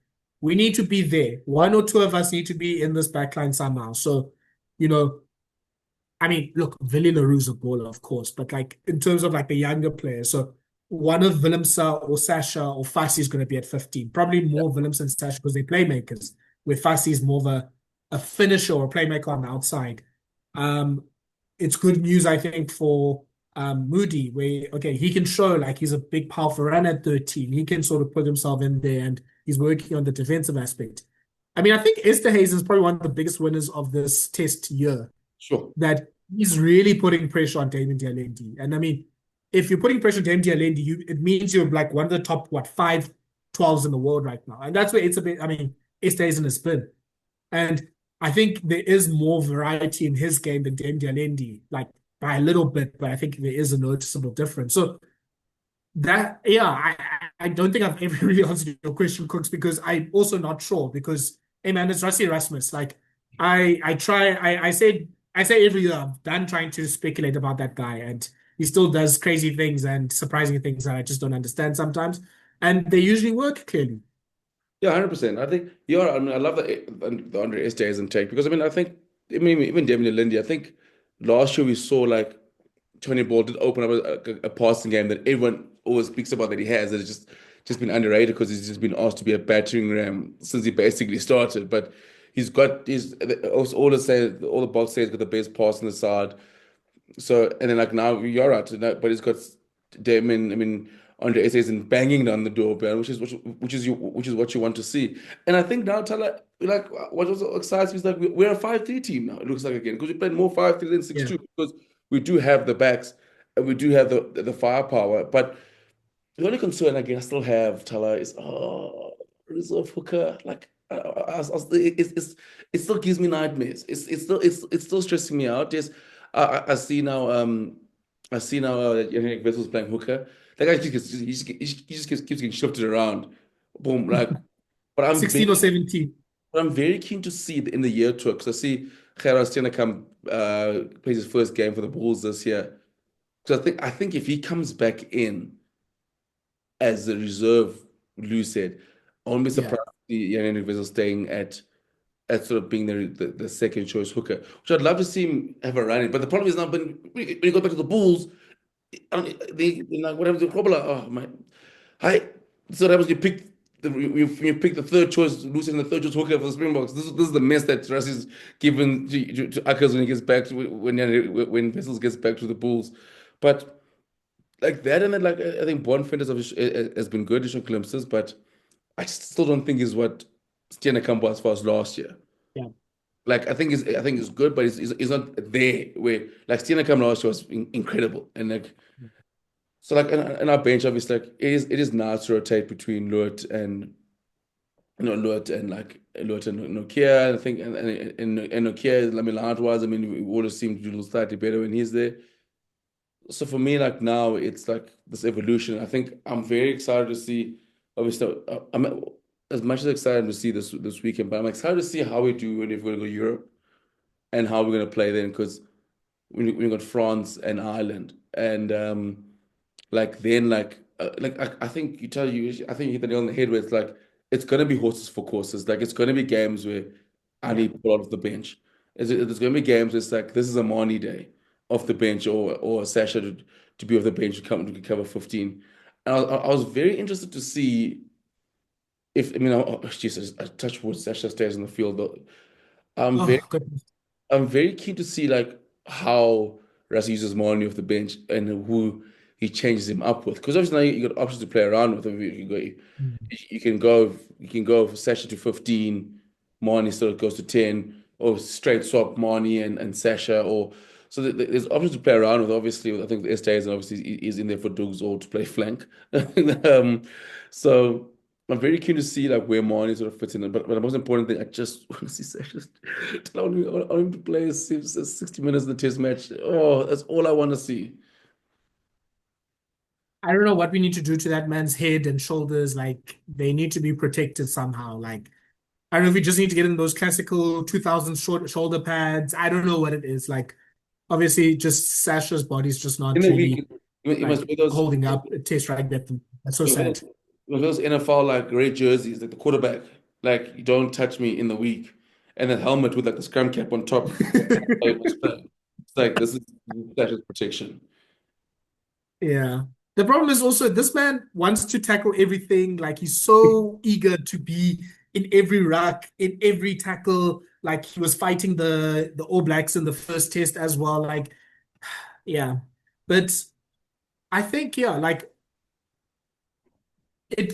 we need to be there. One or two of us need to be in this backline somehow. So, you know, I mean, look, Willie LaRue's a baller, of course, but like in terms of like the younger players, so one of Willemse or Sasha or Fassi is going to be at 15. Probably more Willemse and Sasha because they're playmakers, where Fassi is more of a finisher or a playmaker on the outside. Um, it's good news, I think, for Moody, where okay, he can show like he's a big, powerful runner at 13. He can sort of put himself in there and he's working on the defensive aspect. I mean, I think Esterhuizen is probably one of the biggest winners of this test year, Sure. that he's really putting pressure on Damien Dialendi. And I mean, if you're putting pressure on Damien Dialendi, it means you're like one of the top, what, 5 12s in the world right now. And that's where it's a bit, I mean, Esterhuizen has been. And I think there is more variety in his game than Dame Dialendi, like by a little bit, but I think there is a noticeable difference. So that, yeah, I don't think I've ever really answered your question, Kooks, because I'm also not sure. Because, hey man, it's Rassie Erasmus. Like I say every year I'm done trying to speculate about that guy, and he still does crazy things and surprising things that I just don't understand sometimes. And they usually work clearly. Yeah, 100%. I think you're, I mean, I love the Andre Esterhuizen take because I mean, even Damien Lindy, I think last year we saw like Tony Ball did open up a passing game that everyone always speaks about that he has. That it's just been underrated because he's just been asked to be a battering ram since he basically started. But he's all the say all the box say he's got the best pass on the side. So and then like now you're right, but he's got Damon. I mean, Andre Essays and banging down the doorbell, which is what you want to see. And I think now Thala, like what also excites me is like we're a 5-3 team now. It looks like again because we played more 5-3 than 6-2 Yeah. because we do have the backs and we do have the firepower. But the only concern again I still have Thala is reserve hooker like. It still gives me nightmares. It's still stressing me out. Yes, I see now. I see now that Yannick Vessel's playing hooker. That guy just keeps getting shifted around. Boom, like. But 16 or 17. I'm very keen to see it in the year tour because I see Gerard Steiner come play his first game for the Bulls this year. Because I think if he comes back in as a reserve, Lou said, I won't be Yeah. surprised to see Yannick Vessel staying at sort of being the second choice hooker, which I'd love to see him have a run in. But the problem is now, when you go back to the Bulls, I don't, what happens to Kobala? Oh my, hi. So what happens? You pick the third choice, losing the third choice hooker for the Springboks. This is the mess that Rassie's given to Akkers when he gets back to when Vessels gets back to the Bulls. But like that, and then like I think Bonfenders has been good, additional glimpses, but I still don't think is what Steenekamp was for us last year. Yeah. Like I think it's good, but it's not there where like Steenekamp last year was incredible, and like so like in our bench obviously like it is nice to rotate between Loot and Loot and like Loot and Nokia. I think and Nokia, I mean wise. I mean we always seem to do slightly better when he's there. So for me, like now, it's like this evolution. I think I'm very excited to see. Obviously, I'm as much as excited to see this weekend, but I'm excited to see how we do when we're going to go to Europe and how we're going to play then because we got France and Ireland and like then like I think I think you hit the nail on the head where it's like it's going to be horses for courses. Like it's going to be games where I Yeah. need to pull out of the bench. There's going to be games. It's like this is a Marnie day off the bench, or Sasha to be off the bench to cover 15. And I was very interested to see if I mean, Jesus, I touch wood. Sasha stays on the field, but I'm very Oh, goodness. I'm very keen to see like how Rassie uses Marnie off the bench and who he changes him up with. Because obviously now you got options to play around with. Mm. You can go for Sasha to 15, Marnie still goes to 10, or straight swap Marnie and Sasha, or so there's options to play around with. Obviously, I think the Estays and obviously is in there for Dougs or to play flank. um, so I'm very keen to see like where Marnie sort of fits in. But the most important thing, I just want to see Sasha. I want him to play 60 minutes in the test match. Oh, that's all I want to see. I don't know what we need to do to that man's head and shoulders. Like they need to be protected somehow. Like I don't know if we just need to get in those classical 2000s short shoulder pads. I don't know what it is. Like obviously, just Sasha's body's just In not a week, really you must like wear those. holding up a test rugby at them. That's so sad. With those NFL like red jerseys, like the quarterback, like you don't touch me in the week, and then helmet with like the scrum cap on top. It's like this is Sasha's protection. Yeah. The problem is also this man wants to tackle everything. Like he's so eager to be in every ruck, in every tackle. Like he was fighting the All Blacks in the first test as well. Like, yeah. But I think, yeah, like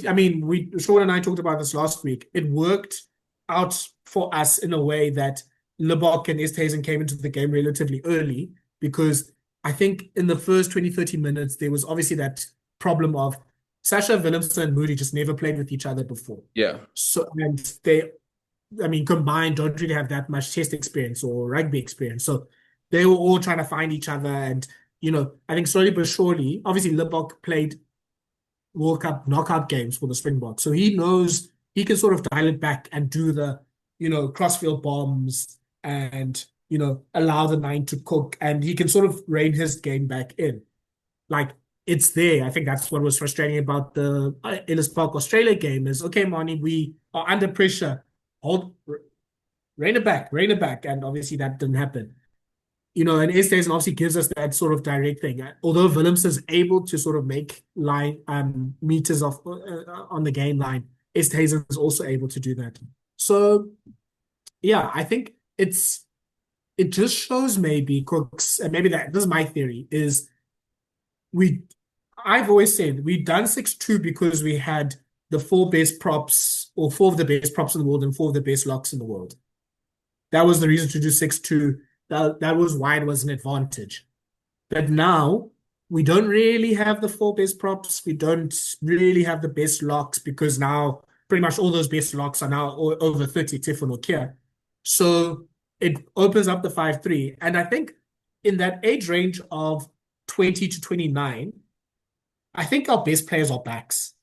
I mean, Sean and I talked about this last week. It worked out for us in a way that Lebok and Esthuizen came into the game relatively early because I think in the first 20, 30 minutes, there was obviously that problem of Sasha, Willemse, and Moody just never played with each other before. Yeah. So, and they, I mean, combined, don't really have that much test experience or rugby experience. So they were all trying to find each other. And, I think slowly but surely, obviously, Lebok played World Cup knockout games for the Springbok. So he knows he can sort of dial it back and do the, crossfield bombs and, allow the nine to cook. And he can sort of rein his game back in. Like it's there. I think that's what was frustrating about the Ellis Park Australia game is, okay, Marnie, we are under pressure. Hold, rein it back. And obviously that didn't happen. And Estays obviously gives us that sort of direct thing. Although Willems is able to sort of make line meters off on the gain line, Estays is also able to do that. So yeah, I think it just shows maybe Cooks, and maybe this is my theory, is we I've always said we've done 6-2 because we had the four best props or four of the best props in the world and four of the best locks in the world. That was the reason to do 6-2. That was why it was an advantage. But now we don't really have the four best props. We don't really have the best locks because now pretty much all those best locks are now over 30, except for Nokia. So it opens up the 5-3. And I think in that age range of 20 to 29, I think our best players are backs.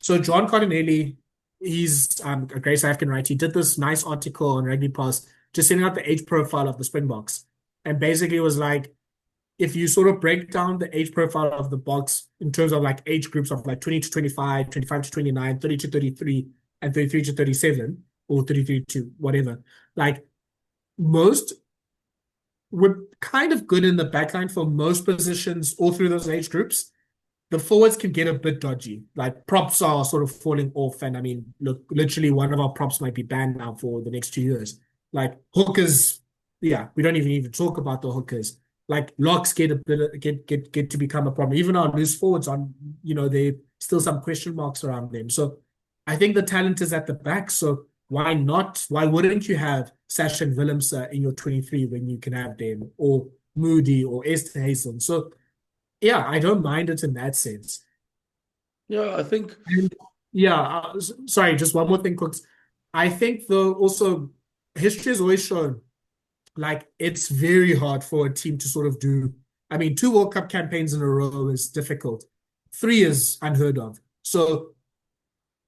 So John Cardinelli, he's a great South African, right? He did this nice article on Rugby Pass, just sending out the age profile of the Springboks. And basically it was like, if you sort of break down the age profile of the box in terms of like age groups of like 20 to 25, 25 to 29, 30 to 33, and 33 to 37, or 33 to whatever, like most were kind of good in the backline for most positions all through those age groups. The forwards can get a bit dodgy. Like props are sort of falling off. And I mean, look, literally one of our props might be banned now for the next 2 years. Like hookers, yeah, we don't even need to talk about the hookers. Like locks get a bit get to become a problem. Even our loose forwards on, there still some question marks around them. So I think the talent is at the back. So why not? Why wouldn't you have Sash and Willems in your 23 when you can have them or Moody or Esther Hazel? So yeah, I don't mind it in that sense. Yeah, I think And yeah, sorry, just one more thing, Cooks. I think though also history has always shown like it's very hard for a team to sort of do. I mean, two World Cup campaigns in a row is difficult. Three is unheard of. So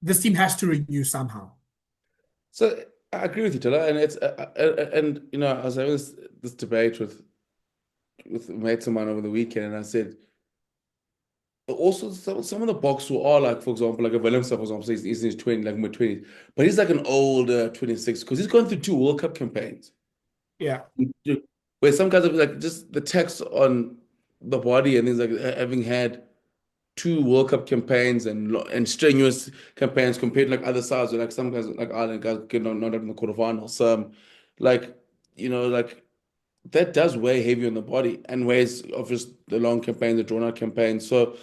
this team has to renew somehow. so. I agree with you, Tilla, and and I was having this debate with mates of mine over the weekend, and I said also some of the box who are like, for example, like a Willemse, for example, he's in his 20, like mid-20s, but he's like an older 26 because he's gone through two World Cup campaigns. Yeah. Where some guys have like just the tax on the body and things like having had two World Cup campaigns and strenuous campaigns compared to like other sides, or like some guys like Ireland guys get not up in the quarterfinals. So like like that does weigh heavy on the body and weighs of just the long campaign, the drawn out campaign. So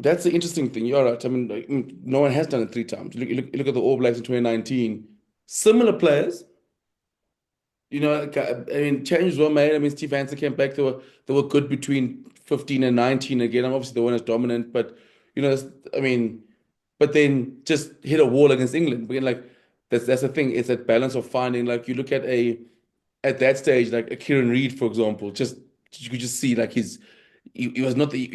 that's the interesting thing. You're right. I mean, like, no one has done it three times. You look at the All Blacks in 2019. Similar players, I mean, changes were made. I mean, Steve Hansen came back. They were good between 15 and 19 again. Obviously, they weren't as dominant, but I mean, but then just hit a wall against England. Again, like that's the thing. It's that balance of finding. Like you look at that stage, like a Kieran Reid, for example, just you could just see like he was not he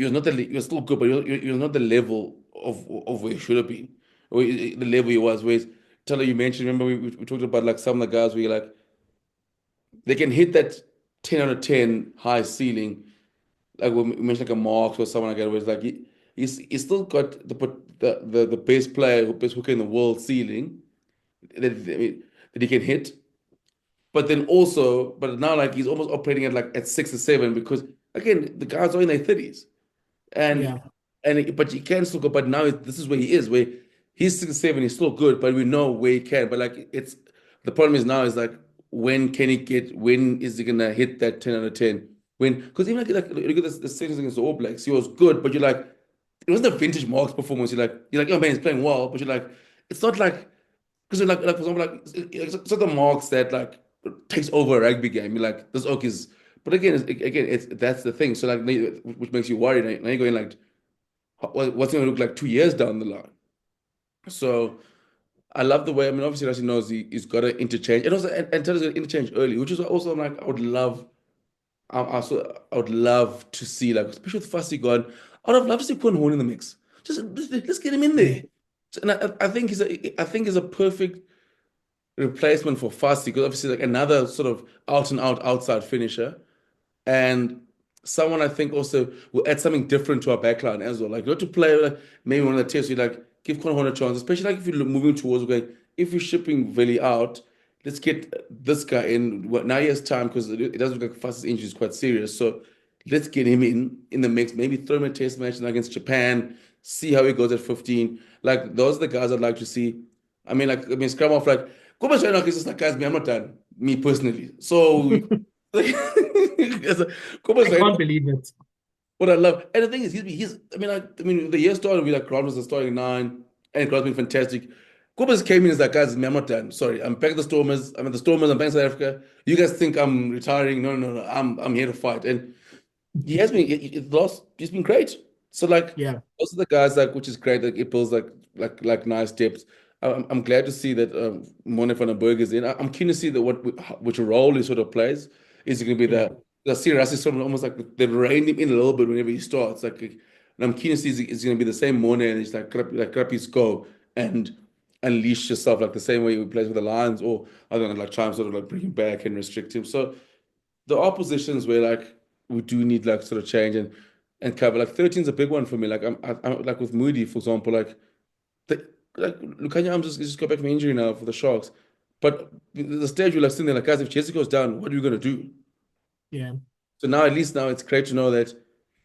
was still good, but he was not the level of where he should have been, or the level he was. Where Tella, you mentioned, remember we talked about like some of the guys where you're like they can hit that 10 out of 10 high ceiling, like we mentioned like a Marks or someone like that, where it's like he's still got the best player, best hooker in the world ceiling that he can hit. But then also, but now like he's almost operating at like at 6 or 7 because again the guys are in their 30s and Yeah. but he can still go. But now this is where he is, where he's 6 or 7, he's still good, but we know where he can. But like it's the problem is now is like when is he gonna hit that 10 out of 10? When because even like look at the series against the All Blacks, he was good, but you're like it wasn't a vintage Marks performance. You're like, oh man, he's playing well, but you're like, it's not like because like for example, like it's not the Marks that like takes over a rugby game. You're like, this oak is but again, it's that's the thing. So like, which makes you worried. Now you're going like, what's it going to look like 2 years down the line? So I love the way. I mean, obviously, Rassie knows he's got to interchange, and also and Taylor's got to interchange early, which is also I'm like, I would love. I would love to see like, especially with Fussy gone. I would love to see Quinn Horn in the mix. Just let's get him in there. Mm. And I think he's a perfect replacement for Fussy because obviously like another sort of out and out outside finisher. And someone I think also will add something different to our backline as well. Like not to play like maybe one of the tests, you like give Conor a chance, especially like if you're moving towards going, if you're shipping Veli out, let's get this guy in. Well, now he has time because it does look like Fast's injury is quite serious. So let's get him in the mix. Maybe throw him a test match against Japan, see how he goes at 15. Like those are the guys I'd like to see. I mean, scrum off like Koba's right now is just like guys, me, I'm not done. Me personally. So like, Koba's I right can't believe it. what I love. And the thing is, I mean, the year started, we like Grant was the starting nine, and Grant's been fantastic. Cooper's came in as like, guys, I'm not done. Sorry, I'm back at the Stormers. I'm at the Stormers. I'm back in South Africa. You guys think I'm retiring? No, no, no. I'm here to fight. And he has been he's been great. So like Yeah. those are the guys like which is great. Like it builds like nice depth. I'm glad to see that Mone van den Berg is in. I'm keen to see that which role he sort of plays. Is he going to be Yeah. the Rassie sort of almost like they rein him in a little bit whenever he starts. And I'm keen to see is he going to be the same Mone and he's like Krappies go and unleash yourself like the same way he plays with the Lions, or I don't know, like try and sort of like bring him back and restrict him. So there are positions where like we do need like sort of change and cover. Like 13 is a big one for me. Like I'm like with Moody, for example, like Lukanya, I'm just got back from injury now for the Sharks. But the stage we're like sitting there like guys, if Chelsea goes down, what are you gonna do? Yeah. So now at least now it's great to know that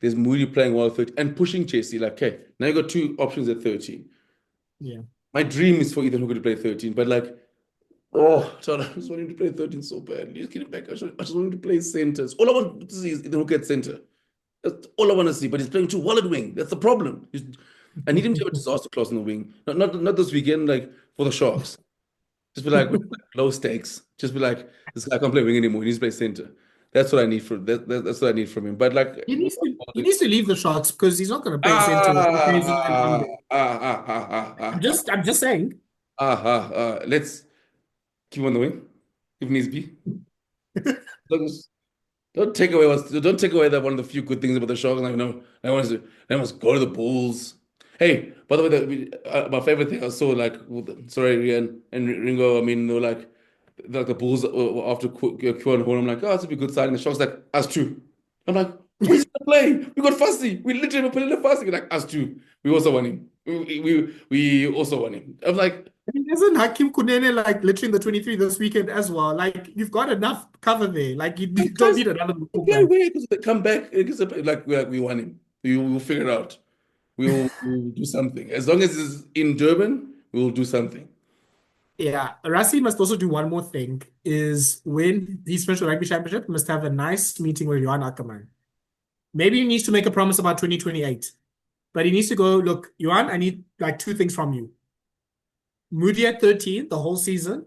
there's Moody playing well at 13 and pushing Chelsea. Like, okay, now you got two options at 13. Yeah. My dream is for Ethan Hooker to play 13, but like oh, John, I just want him to play 13 so badly. Just get him back. I just want him to play centers. All I want to see is Ethan Hooker at center. That's all I want to see. But he's playing too well at wing. That's the problem. I need him to have a disaster clause in the wing. Not this weekend, like for the Sharks. Just be like, low stakes. Just be like, this guy can't play wing anymore. He needs to play center. That's what I need that's what I need from him. But like, He needs to leave the Sharks because he's not going to play center with KZN on ah, there. ah, ah, ah, ah, I'm ah, just I'm just saying. let's keep him on the wing if needs be. Don't take away that one of the few good things about the Sharks. Like no, I want to go to the Bulls. Hey, by the way, my favorite thing I saw like sorry Rian and Ringo. I mean, they were like the Bulls after Q and Horn. I'm like, oh, that's a be good signing. The Sharks like us too. I'm like, Who's gonna play? We got Fassi. We literally put in a Fassi. We're like, us too. We also want him. We also want him. I'm like, Isn't Hakim Kunene like literally in the 23 this weekend as well? Like you've got enough cover there. Like you don't guys, need another play fullback. where because they come back. We want him. We'll figure it out. We'll do something. As long as it's in Durban, we'll do something. Yeah, Rassie must also do one more thing, is when he's finished the Rugby Championship, he must have a nice meeting with Johan Ackermann. Maybe he needs to make a promise about 2028, but he needs to go, look, Johan, I need like two things from you. Moody at 13 the whole season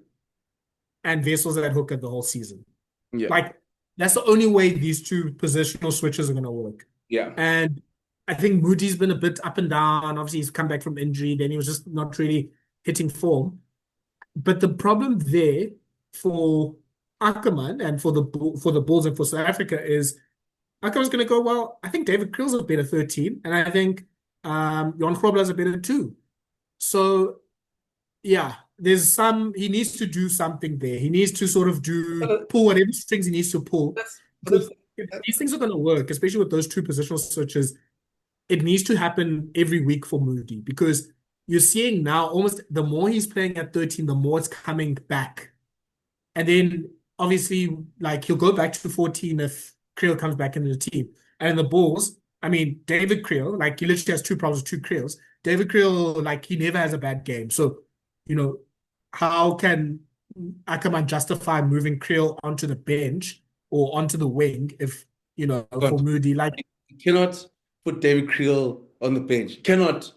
and Wessels at hooker the whole season. Yeah. Like, that's the only way these two positional switches are going to work. Yeah. And I think Moody's been a bit up and down. Obviously, he's come back from injury. Then he was just not really hitting form. But the problem there for Ackermann and for the Bulls and for South Africa is Ackermann's going to go, well, I think David Krill's a better 13, and I think Jan Grobler's a better 2. So, yeah, he needs to do something there. He needs to sort of pull whatever strings he needs to pull. That's Because if these things are going to work, especially with those two positional switches, it needs to happen every week for Moody because you're seeing now almost the more he's playing at 13, the more it's coming back. And then obviously, like he'll go back to 14 if Creel comes back into the team. And in the Bulls, I mean, David Creel, like he literally has two problems with two Creels. David Creel, like he never has a bad game. So, how can Ackermann justify moving Creel onto the bench or onto the wing if, for God. Moody? Like, You cannot put David Creel on the bench. Cannot.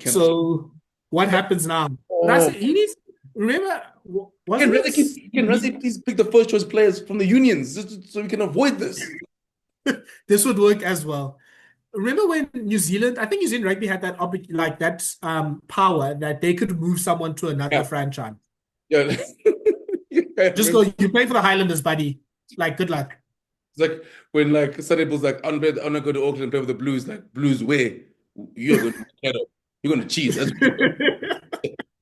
so what happens now? Oh, He needs, remember, wasn't it? Can Rassie please pick the first choice players from the unions so we can avoid this? This would work as well. Remember when New Zealand, I think New Zealand rugby had that power that they could move someone to another Yeah, franchise. yeah. Yeah, Just go, you play for the Highlanders, buddy. Like, good luck. it's like when like Sunday Bulls like I'm gonna go to Auckland and play with the Blues. Like Blues where you're going to Canada. You're going to cheese. That's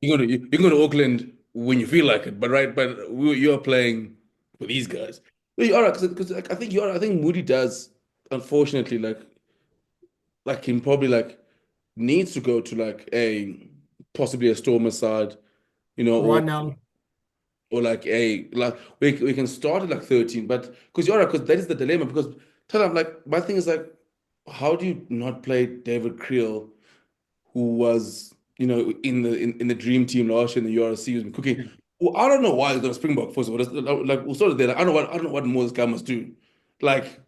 what you go to Auckland when you feel like it. But you're playing for these guys. But you are because like, I think Moody does unfortunately like him probably like needs to go to like a possibly a Stormer side, Right now, or like we can start at like 13, but because that is the dilemma. Because tell them like my thing is like, how do you not play David Creel, who was in the dream team last year in the URC was cooking. Well, I don't know why he's going to Springbok first of all. Like we'll start there. Like, I don't know what more this guy must do. Like,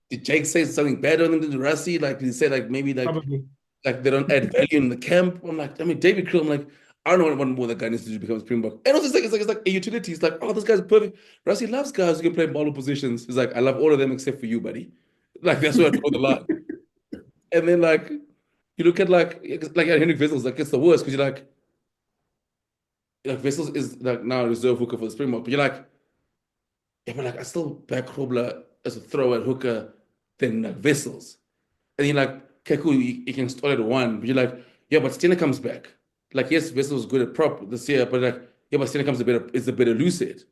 did Jake say something better than the Rassie? Like, did he say like maybe probably. like they don't add value in the camp? I'm like, I mean, David Krill, I'm like, I don't know what more that guy needs to do to become a Springbok. And also, it's like a utility. It's like, oh, this guy's perfect. Rassie loves guys who can play multiple positions. He's like, I love all of them except for you, buddy. Like, that's where I draw the line. And then, like, you look at, like Henrik Wessels, like, it's the worst because you're like, Wessels is, like, now a reserve hooker for the Springbok. But you're like, yeah, but, like, I still back Grobler as a throw at hooker than, like, Wessels. And you're like, okay, cool, you can start at one. But you're like, yeah, but Steiner comes back. Like, yes, Wessels was good at prop this year, but like, yeah, but Steiner is a better lucid.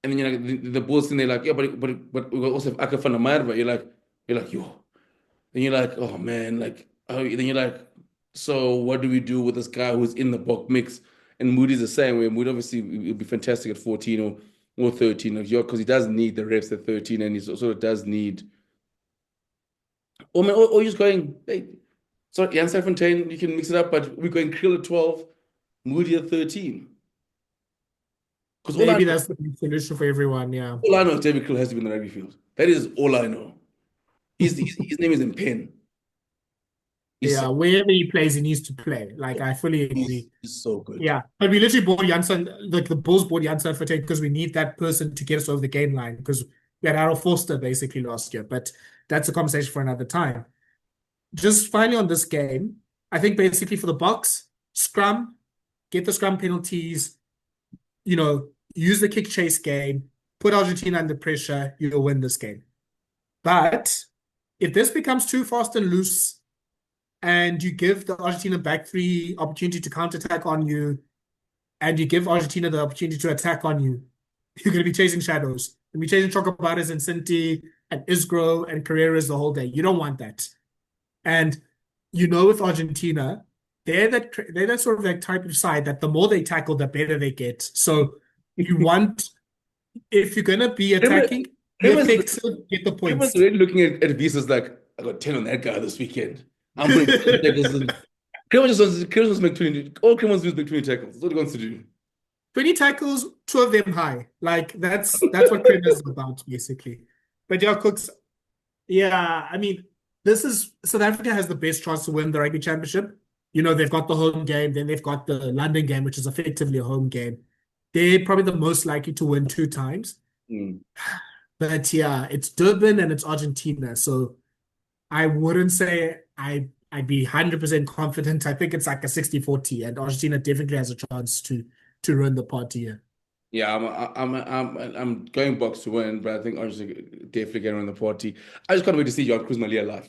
And then you're like, the Bulls thing, they're like, yeah, but we also have Aka van der Merwe. You're like, yo. Then you're like, oh man, like, oh, then you're like, so what do we do with this guy who's in the Bok mix? And Moody's the same way. Moody obviously would be fantastic at 14 or 13, because he does need the reps at 13, and he sort of does need. Or just going, hey, sorry, Jan Fontaine, you can mix it up, but we're going Krill at 12, Moody at 13. Because Maybe that's the solution for everyone. Yeah. all I know is David Krill has to be in the rugby field. That is all I know. His name is in pen. Yeah. Wherever he plays, he needs to play. Like, I fully agree. He's so good. Yeah. But we literally bought Janssen, like the Bulls bought Janssen for because we need that person to get us over the gain line because we had Harold Forster basically last year. But that's a conversation for another time. Just finally on this game, I think basically for the Boks, scrum, get the scrum penalties, use the kick chase game, put Argentina under pressure, you'll win this game. But if this becomes too fast and loose and you give the Argentina back three opportunity to counterattack on you, and you give Argentina the opportunity to attack on you, you're going to be chasing shadows. You'll be chasing Chocobaras and Sinti and Isgro and Carreras the whole day. You don't want that. And with Argentina, they're that sort of like type of side that the more they tackle, the better they get. So you want if you're gonna be Remember, attacking, be remember, effective, get the remember points. really looking at visas like, I got 10 on that guy this weekend. I'm putting 10 tackles in. Criminal just make 20. All criminals do is make 20 tackles. That's what he wants to do. 20 tackles, two of them high. Like that's what credit is about, basically. But yeah, Cooks, yeah, I mean, this is South Africa has the best chance to win the rugby championship. They've got the home game, then they've got the London game, which is effectively a home game. They're probably the most likely to win two times. Mm. But yeah, it's Durban and it's Argentina. So I wouldn't say I'd be 100% confident. I think it's like a 60-40, and Argentina definitely has a chance to run the party here. Yeah, I'm going Box to win, but I think Argentina definitely get on the party. I just can't wait to see John Cruz Malia live.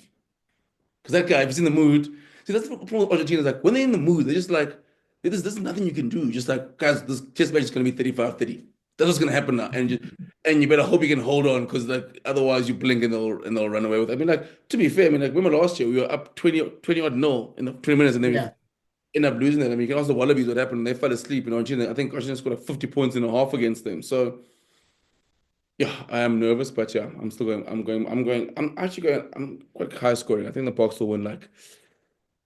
Because that guy, if he's in the mood, see, that's the problem with Argentina. Is like when they're in the mood, they're just like, there's nothing you can do. Just like, guys, this test match is going to be 35-30. That's what's going to happen now. And you better hope you can hold on because like, otherwise you blink and they'll run away with it. I mean, like, to be fair, I mean, like, remember last year, we were up 20 odd nil in the 20 minutes and then we Yeah. end up losing it. I mean, you can ask the Wallabies what happened. They fell asleep in Argentina. I think Argentina scored like 50 points in a half against them. So, yeah, I am nervous, but yeah, I'm still going. I'm actually going. I'm quite high scoring. I think the Box will win like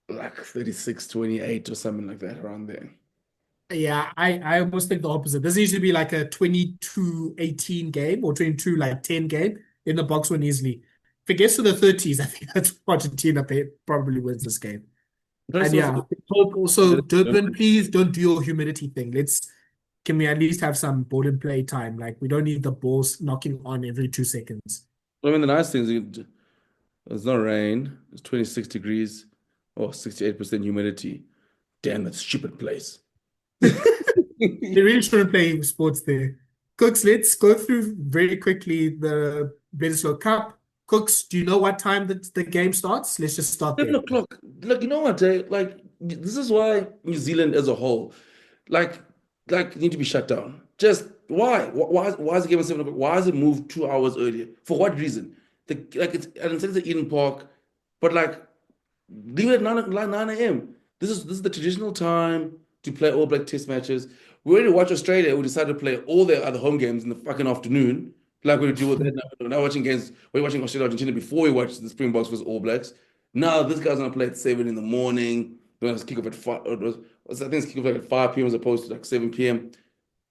36-28 or something like that around there. Yeah, I almost think the opposite. This needs to be like a 22-18 game or 22 like 10 game in the box win easily. If it gets to the 30s, I think that's Argentina probably wins this game. That's And also yeah, hope also Durban, please don't do your humidity thing. Can we at least have some ball and play time? Like we don't need the balls knocking on every 2 seconds. I mean, the nice thing is there's no rain. It's 26 degrees or 68% humidity. Damn, that stupid place. They really shouldn't play sports there. Cooks, let's go through very quickly the Bledisloe Cup. Cooks, do you know what time the game starts? Let's just start 7 there. o'clock. Like, you know what, like, this is why New Zealand as a whole, like, need to be shut down. Just why? Why is the game at 7 o'clock? Why is it moved 2 hours earlier? For what reason? I don't think it's at Eden Park, but like, leave it at 9 a.m. This is the traditional time to play All Black Test matches. We already watch Australia. We decided to play all their other home games in the fucking afternoon. Like we do with that now. We're now watching games. We're watching Australia, Argentina before we watch the Springboks versus All Blacks. Now this guy's gonna play at 7 in the morning. We're gonna kick off at 5. I think it's kick off like at 5 p.m. as opposed to like 7 p.m.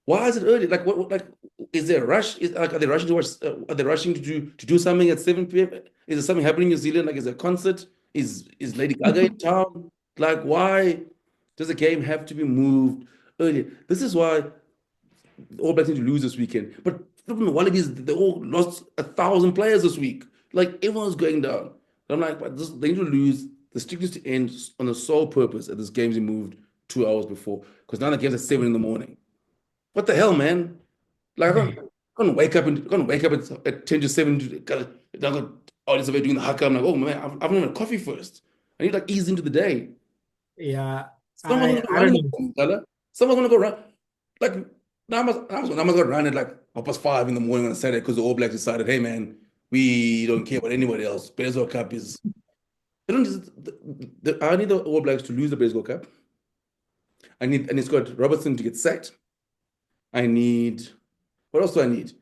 Why is it early? Like what like is there a rush? Are they rushing to watch? Are they rushing to do something at 7 p.m.? Is there something happening in New Zealand? Like is there a concert? Is Lady Gaga in town? Like why does the game have to be moved earlier? This is why All Blacks need to lose this weekend. But flipping the Wallabies, they all lost 1,000 players this week. Like everyone's going down. I'm like, but they need to lose. The streak needs to end on the sole purpose that this game's been moved 2 hours before. Because now the game's at 7 in the morning. What the hell, man? Like I can't wake up at 10 to 7 oh, this way doing the haka. I'm like, oh man, I've had a coffee first. I need to like ease into the day. Yeah, Someone's gonna go I run don't in know. the fella. Someone's gonna go run. Like now I must go run at like 5:30 in the morning on a Saturday because the All Blacks decided, hey man, we don't care about anybody else. Bledisloe Cup is. They don't I need the All Blacks to lose the Bledisloe Cup. I need Scott Robertson to get sacked. I need what else do I need?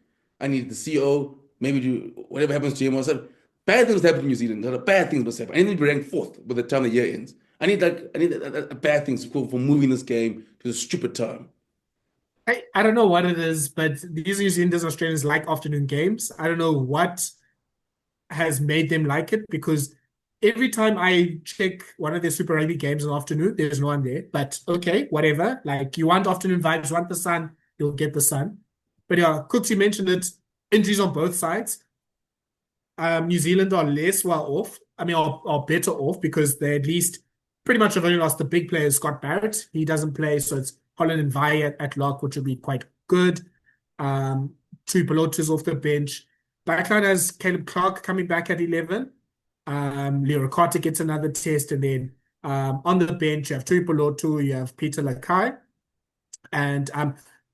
I need the CEO maybe do whatever happens to him or something. Bad things happen in New Zealand. Bad things must happen. I need to be ranked fourth by the time the year ends. I need bad things for moving this game to a stupid time. I don't know what it is, but these New Zealanders, Australians like afternoon games. I don't know what has made them like it because every time I check one of their Super Rugby games in the afternoon, there's no one there. But okay, whatever. Like you want afternoon vibes, you want the sun, you'll get the sun. But yeah, Cooks, you mentioned it, injuries on both sides. New Zealand are less well off. I mean, are better off because they at least pretty much have only lost the big player, Scott Barrett. He doesn't play, so it's Holland and Vi at lock, which would be quite good. Two Pelotas off the bench. Backline has Caleb Clark coming back at 11. Leo Carter gets another test, and then on the bench you have Tui Pelotu, you have Peter Lakai, and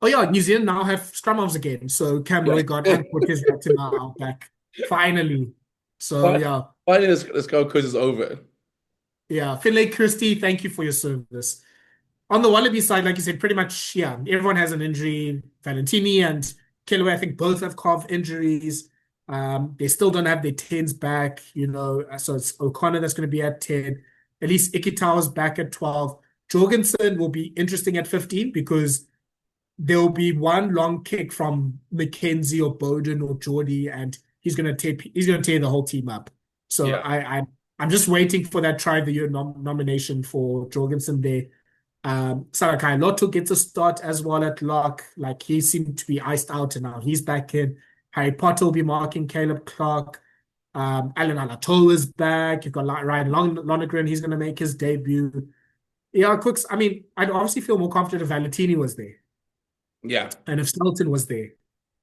oh yeah, New Zealand now have scrum halves again. So Cam Yeah. Roy got and Cortez Latimau back. finally. So Fi- yeah, Finally, this Gold Coast is over. yeah. Finlay Christie, thank you for your service. On the Wallaby side, like you said, pretty much, yeah, everyone has an injury. Valentini and Kellaway, I think both have calf injuries. They still don't have their 10s back, so it's O'Connor that's going to be at 10. At least Ikitau's back at 12. Jorgensen will be interesting at 15 because there'll be one long kick from McKenzie or Bowden or Geordie, and he's gonna tear the whole team up. So Yeah. I'm just waiting for that try of the year nomination for Jorgensen there. Salakai Lotto gets a start as well at lock. Like he seemed to be iced out and now he's back in. Harry Potter will be marking Caleb Clark. Alan Alato is back. You've got Ryan Lonergan. He's going to make his debut. Yeah, Cooks. I mean, I'd obviously feel more confident if Valentini was there Yeah. and if Skelton was there.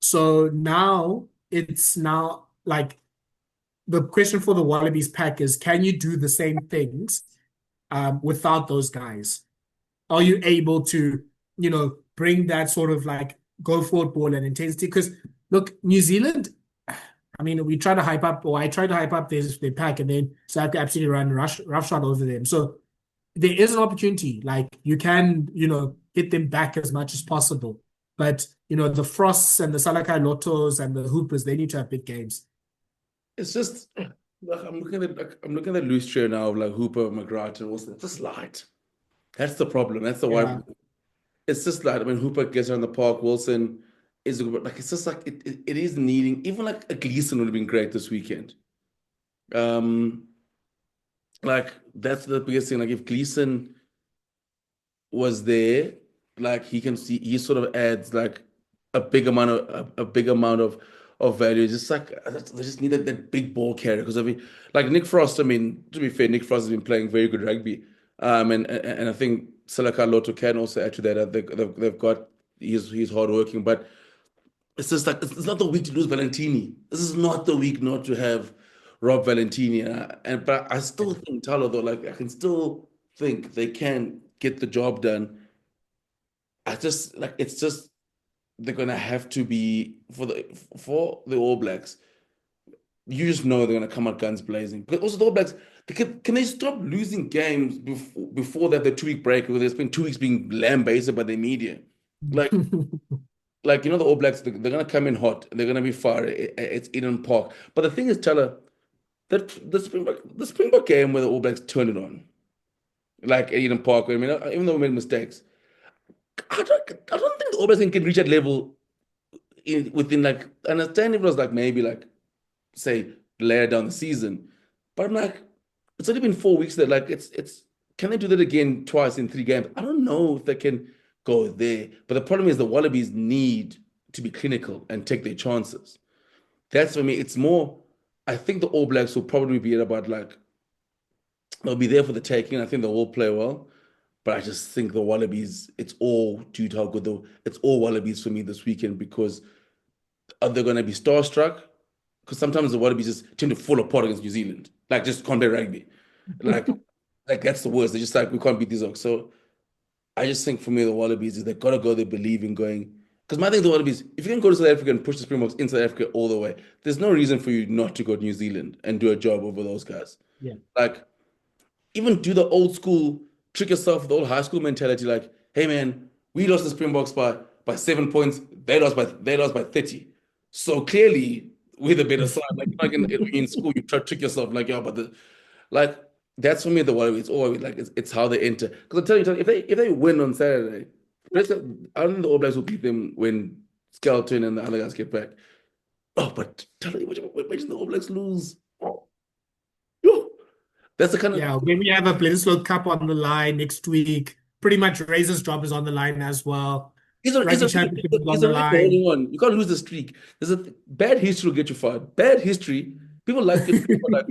So now it's now like the question for the Wallabies pack is, can you do the same things without those guys? Are you able to, bring that sort of like go forward ball and intensity? Because look, New Zealand, I mean, we try to hype up, or I try to hype up their pack, and then so I have to absolutely run roughshod over them. So there is an opportunity. Like you can, hit them back as much as possible. But the Frosts and the Salakai Lotos and the Hoopers, they need to have big games. It's just like I'm looking at loose tray now of like Hooper, McGrath, and Wilson. It's just light. That's the problem. That's the Yeah. one. It's just like I mean, Hooper gets around the park. Wilson is like it's just like it is needing even like a Gleason would have been great this weekend. Um, like that's the biggest thing. Like if Gleason was there, like he can see he sort of adds like a big amount of value. It's just like they just need that big ball carrier because I mean, like Nick Frost. I mean, to be fair, Nick Frost has been playing very good rugby, and I think Salaka Loto can also add to that. They've got he's hardworking, but it's just like it's not the week to lose Valentini. This is not the week not to have Rob Valentini, but I still think Thala though, like I can still think they can get the job done. I just like it's just they're gonna have to be for the All Blacks. You just know they're gonna come out guns blazing. But also the All Blacks, can they stop losing games before that the 2 week break where they spend 2 weeks being lambasted by the media? Like the All Blacks, they're gonna come in hot. They're gonna be far. It's Eden Park. But the thing is, Teller, that the Springbok game where the All Blacks turned it on, like at Eden Park. I mean, even though we made mistakes, I don't think the All Blacks can reach that level within like. I understand if it was like maybe like say later down the season, but I'm like, it's only been 4 weeks that like it's. Can they do that again twice in 3 games? I don't know if they can go there. But the problem is the Wallabies need to be clinical and take their chances. That's for me. It's more. I think the All Blacks will probably be at about like they'll be there for the taking. I think they'll all play well. But I just think the Wallabies, it's all due to how good it's all Wallabies for me this weekend because are they going to be starstruck? Because sometimes the Wallabies just tend to fall apart against New Zealand, like just can't play rugby, like like that's the worst. They're just like we can't beat these oaks. So I just think for me the Wallabies is they gotta go. They believe in going. Because my thing with the Wallabies, if you can go to South Africa and push the Springboks in South Africa all the way, there's no reason for you not to go to New Zealand and do a job over those guys. Yeah. Like even do the old school, trick yourself with the old high school mentality. Like, hey man, we lost the Springboks by 7 points. They lost by 30. So clearly we're the better side. Like in school, you try to trick yourself. Like, yeah, but like that's for me the worry. It's always like it's how they enter. Because I'm telling you, if they win on Saturday, I don't think the All Blacks will beat them when Skelton and the other guys get back. Oh, but tell you, imagine the All Blacks lose. Oh, yo, that's the kind of Yeah, when we have a Bledisloe Cup on the line next week, pretty much Razor's job is on the line as well. It's Rugby a Championship is on it's the a record holding line. on. You can't lose the streak. There's a bad history will get you fired. Bad history. People like it. People like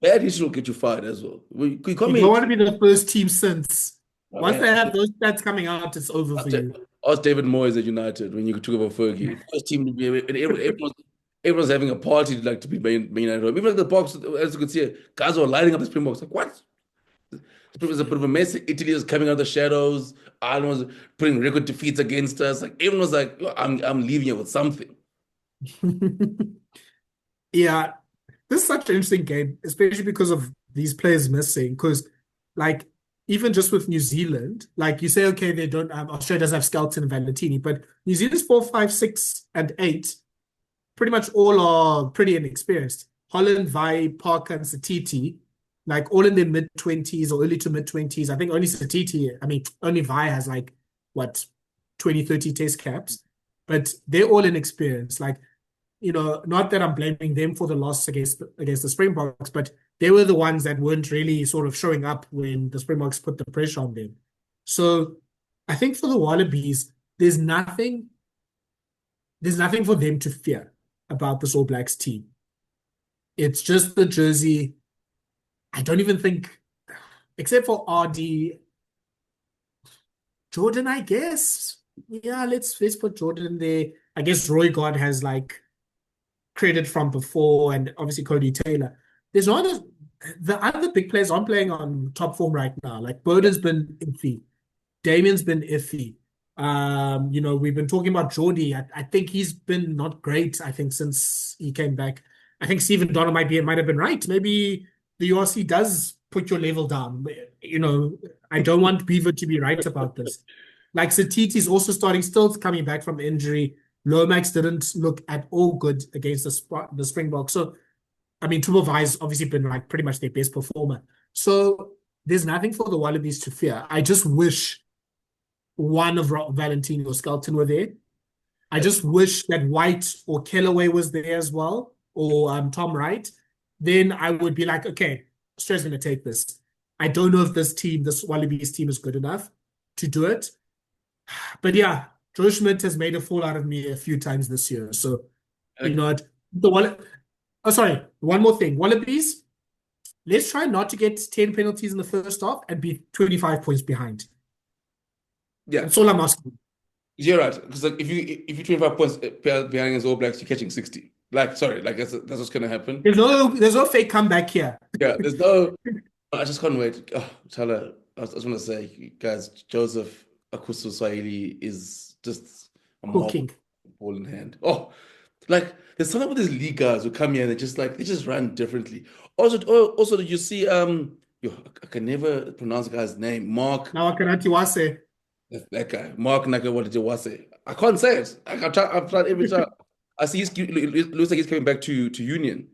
bad history will get you fired as well. You come You don't in. want to be the first team since. Oh, Once man, they have those stats coming out, it's over for you. ask David Moyes at United when you took over Fergie. First team to be and everyone's having a party like to be Man United. Even like the box, as you could see, guys were lighting up the Springboks. Like what? It's a bit of a mess. Italy is coming out of the shadows. Ireland was putting record defeats against us. Like everyone was like, "Yo, I'm leaving here with something." Yeah, this is such an interesting game, especially because of these players missing. Because, like, even just with New Zealand, like you say, okay, they don't have Australia does have Skelton and Valentini, but New Zealand's 4, 5, 6, and 8 pretty much all are pretty inexperienced. Holland, Vi, Parker, and Satiti, like all in their mid-20s or early to mid-20s. I think only Satiti, I mean, only Vi has like what 20, 30 test caps, but they're all inexperienced. Like, not that I'm blaming them for the loss against the Springboks, but they were the ones that weren't really sort of showing up when the Springboks put the pressure on them. So I think for the Wallabies, there's nothing for them to fear about this All Blacks team. It's just the jersey. I don't even think, except for RD, Jordan, I guess. Yeah, let's put Jordan there. I guess Roy God has like credit from before, and obviously Cody Taylor. There's not the other big players aren't playing on top form right now. Like Yeah. Boda's been iffy. Damien's been iffy. We've been talking about Geordie. I think he's been not great, I think, since he came back. I think Stephen Donner might have been right. Maybe the URC does put your level down. I don't want Beaver to be right about this. Like Satiti's also still coming back from injury. Lomax didn't look at all good against the Springboks. So, I mean, Tubovai's obviously been like pretty much their best performer. So there's nothing for the Wallabies to fear. I just wish one of Valentino or Skelton were there. I just wish that White or Kellaway was there as well, or Tom Wright. Then I would be like, okay, Australia's going to take this. I don't know if this Wallabies team is good enough to do it. But yeah, Joe Schmidt has made a fool out of me a few times this year. So, you Okay. know what? Oh, sorry. One more thing. Wallabies, let's try not to get 10 penalties in the first half and be 25 points behind. Yeah, That's all I'm asking. you're right. Because like if you 25 points behind against All Blacks, you're catching 60. Like, sorry, like that's what's gonna happen. There's no fake comeback here. Yeah, there's no. I just can't wait. Oh, Thala, I just want to say, guys, Joseph Akusu Swahili is just a marvel Cooking. ball in hand. Oh, like there's something with these league guys who come here and they just run differently. Also, did you see I can never pronounce the guy's name. Mark, Now Akanati Wase. that guy, Mark Nakawatawase. I can't say it. I've tried every time. I see it looks like he's coming back to Union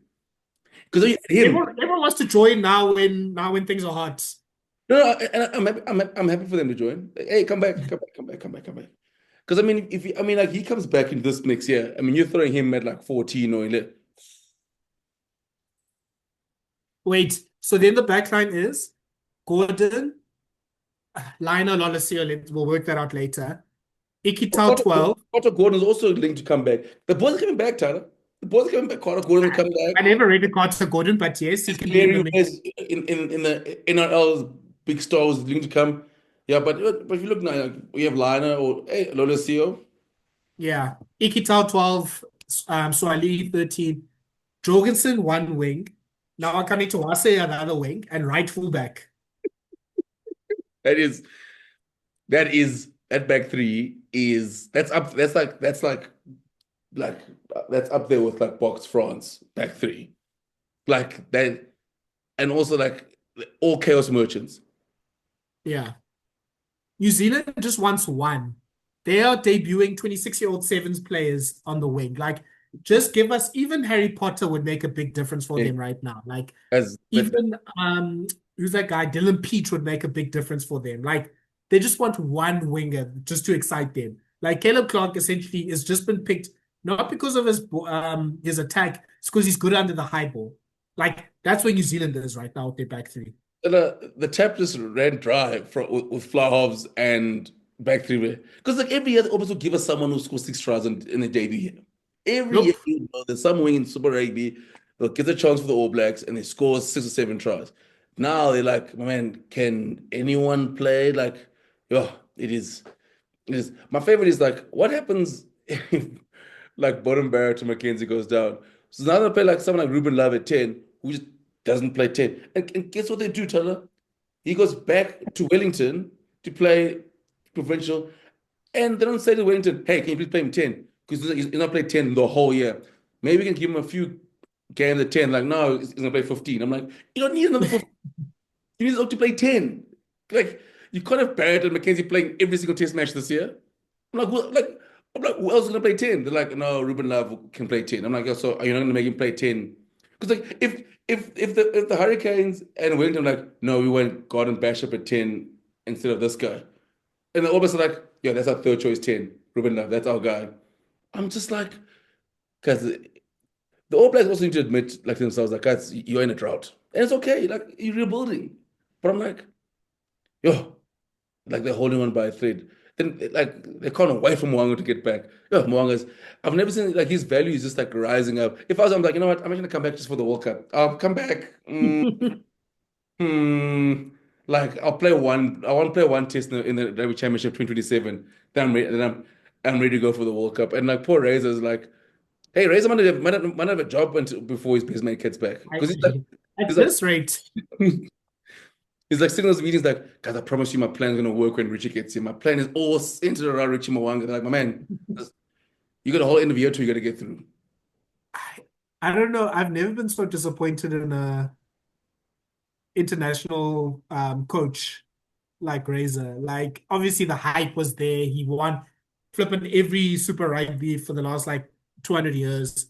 because him. Everyone wants to join now when things are hot. No, no, and I'm happy for them to join. Hey, come back, come back, come back, come back, come back. Because I mean, like he comes back in this next year. I mean, you're throwing him at like 14 or 11. Wait, so then the back line is Gordon, Lionel Olesio, we'll work that out later. Ikitau 12. Carter Gordon is also linked to come back. The boys are coming back, Tyler. The boys are coming back. Carter Gordon will come I back. never rated Carter Gordon, but yes, he can be in Larry the who mix. plays in the NRL's big stars linked to come. Yeah, but if you look now, like, we have Liner or hey, Lolesio. Yeah. Ikitau 12, Swali 13, Jorgensen one wing. Now Akani Tawase another wing and right fullback. That is that back three is that's up like that's up there with like Box France back three. Like that and also like all chaos merchants. Yeah. New Zealand just wants one. They are debuting 26-year-old sevens players on the wing. Like, just give us, even Harry Potter would make a big difference for Yeah. them right now. Like, As but even who's that guy? Dylan Peach would make a big difference for them. Like, they just want one winger just to excite them. Like Caleb Clark essentially has just been picked not because of his attack, it's because he's good under the high ball. Like, that's where New Zealand is right now with their back three. the tap just ran dry with fly halves and back three. Because like every year they almost will give us someone who scores 6 tries in the debut year. Every year, Nope. there's some wing in Super Rugby, they'll get a chance for the All Blacks and they score 6 or 7 tries. Now they're like, man, can anyone play? Like, oh, it is. My favorite is like, what happens if like Bottom Barrett to Mackenzie goes down? So now they play like someone like Ruben Love at 10, who just doesn't play 10. And guess what they do, Tyler? He goes back to Wellington to play provincial, and they don't say to Wellington, hey, can you please play him 10? Because he's not played 10 the whole year. Maybe we can give him a few games at 10. Like, no, he's going to play 15. I'm like, you don't need another 15. You need to play 10. Like, you can't have Barrett and Mackenzie playing every single test match this year. I'm like, well, I'm like, who else is going to play 10? They're like, no, Ruben Love can play 10. I'm like, oh, so are you not going to make him play 10? Because like, if the Hurricanes and Wellington are like, no, we went Garden Bishop at 10 instead of this guy. And then all of us are like, yeah, that's our third choice 10. Ruben Love, that's our guy. I'm just like, because the All Blacks also need to admit, like to themselves, like, guys, you're in a drought. And it's okay, like, you're rebuilding. But I'm like, yo, like they're holding on by a thread. Then, like, they can't wait for Mwanga to get back. Yo, Mwanga's, I've never seen, like, his value is just, like, rising up. If I was, I'm like, you know what, I'm going to come back just for the World Cup. I'll come back. Hmm. Like, I want to play one test in the Rugby Championship 2027. Then I'm ready to go for the World Cup. And, like, poor Razor's like, hey, Razor might have a job before his mate gets back. I, Because he's like, at he's like, this rate, he's like sitting in those meetings like, guys, I promise you my plan's gonna work when Richie gets here. My plan is all centered around Richie Mwanga. They're like, my man, you got a whole end of year two you gotta get through. I, I don't know. I've never been so disappointed in a international coach like Razor. Like, obviously the hype was there. He won flipping every Super Rugby for the last like 200 years.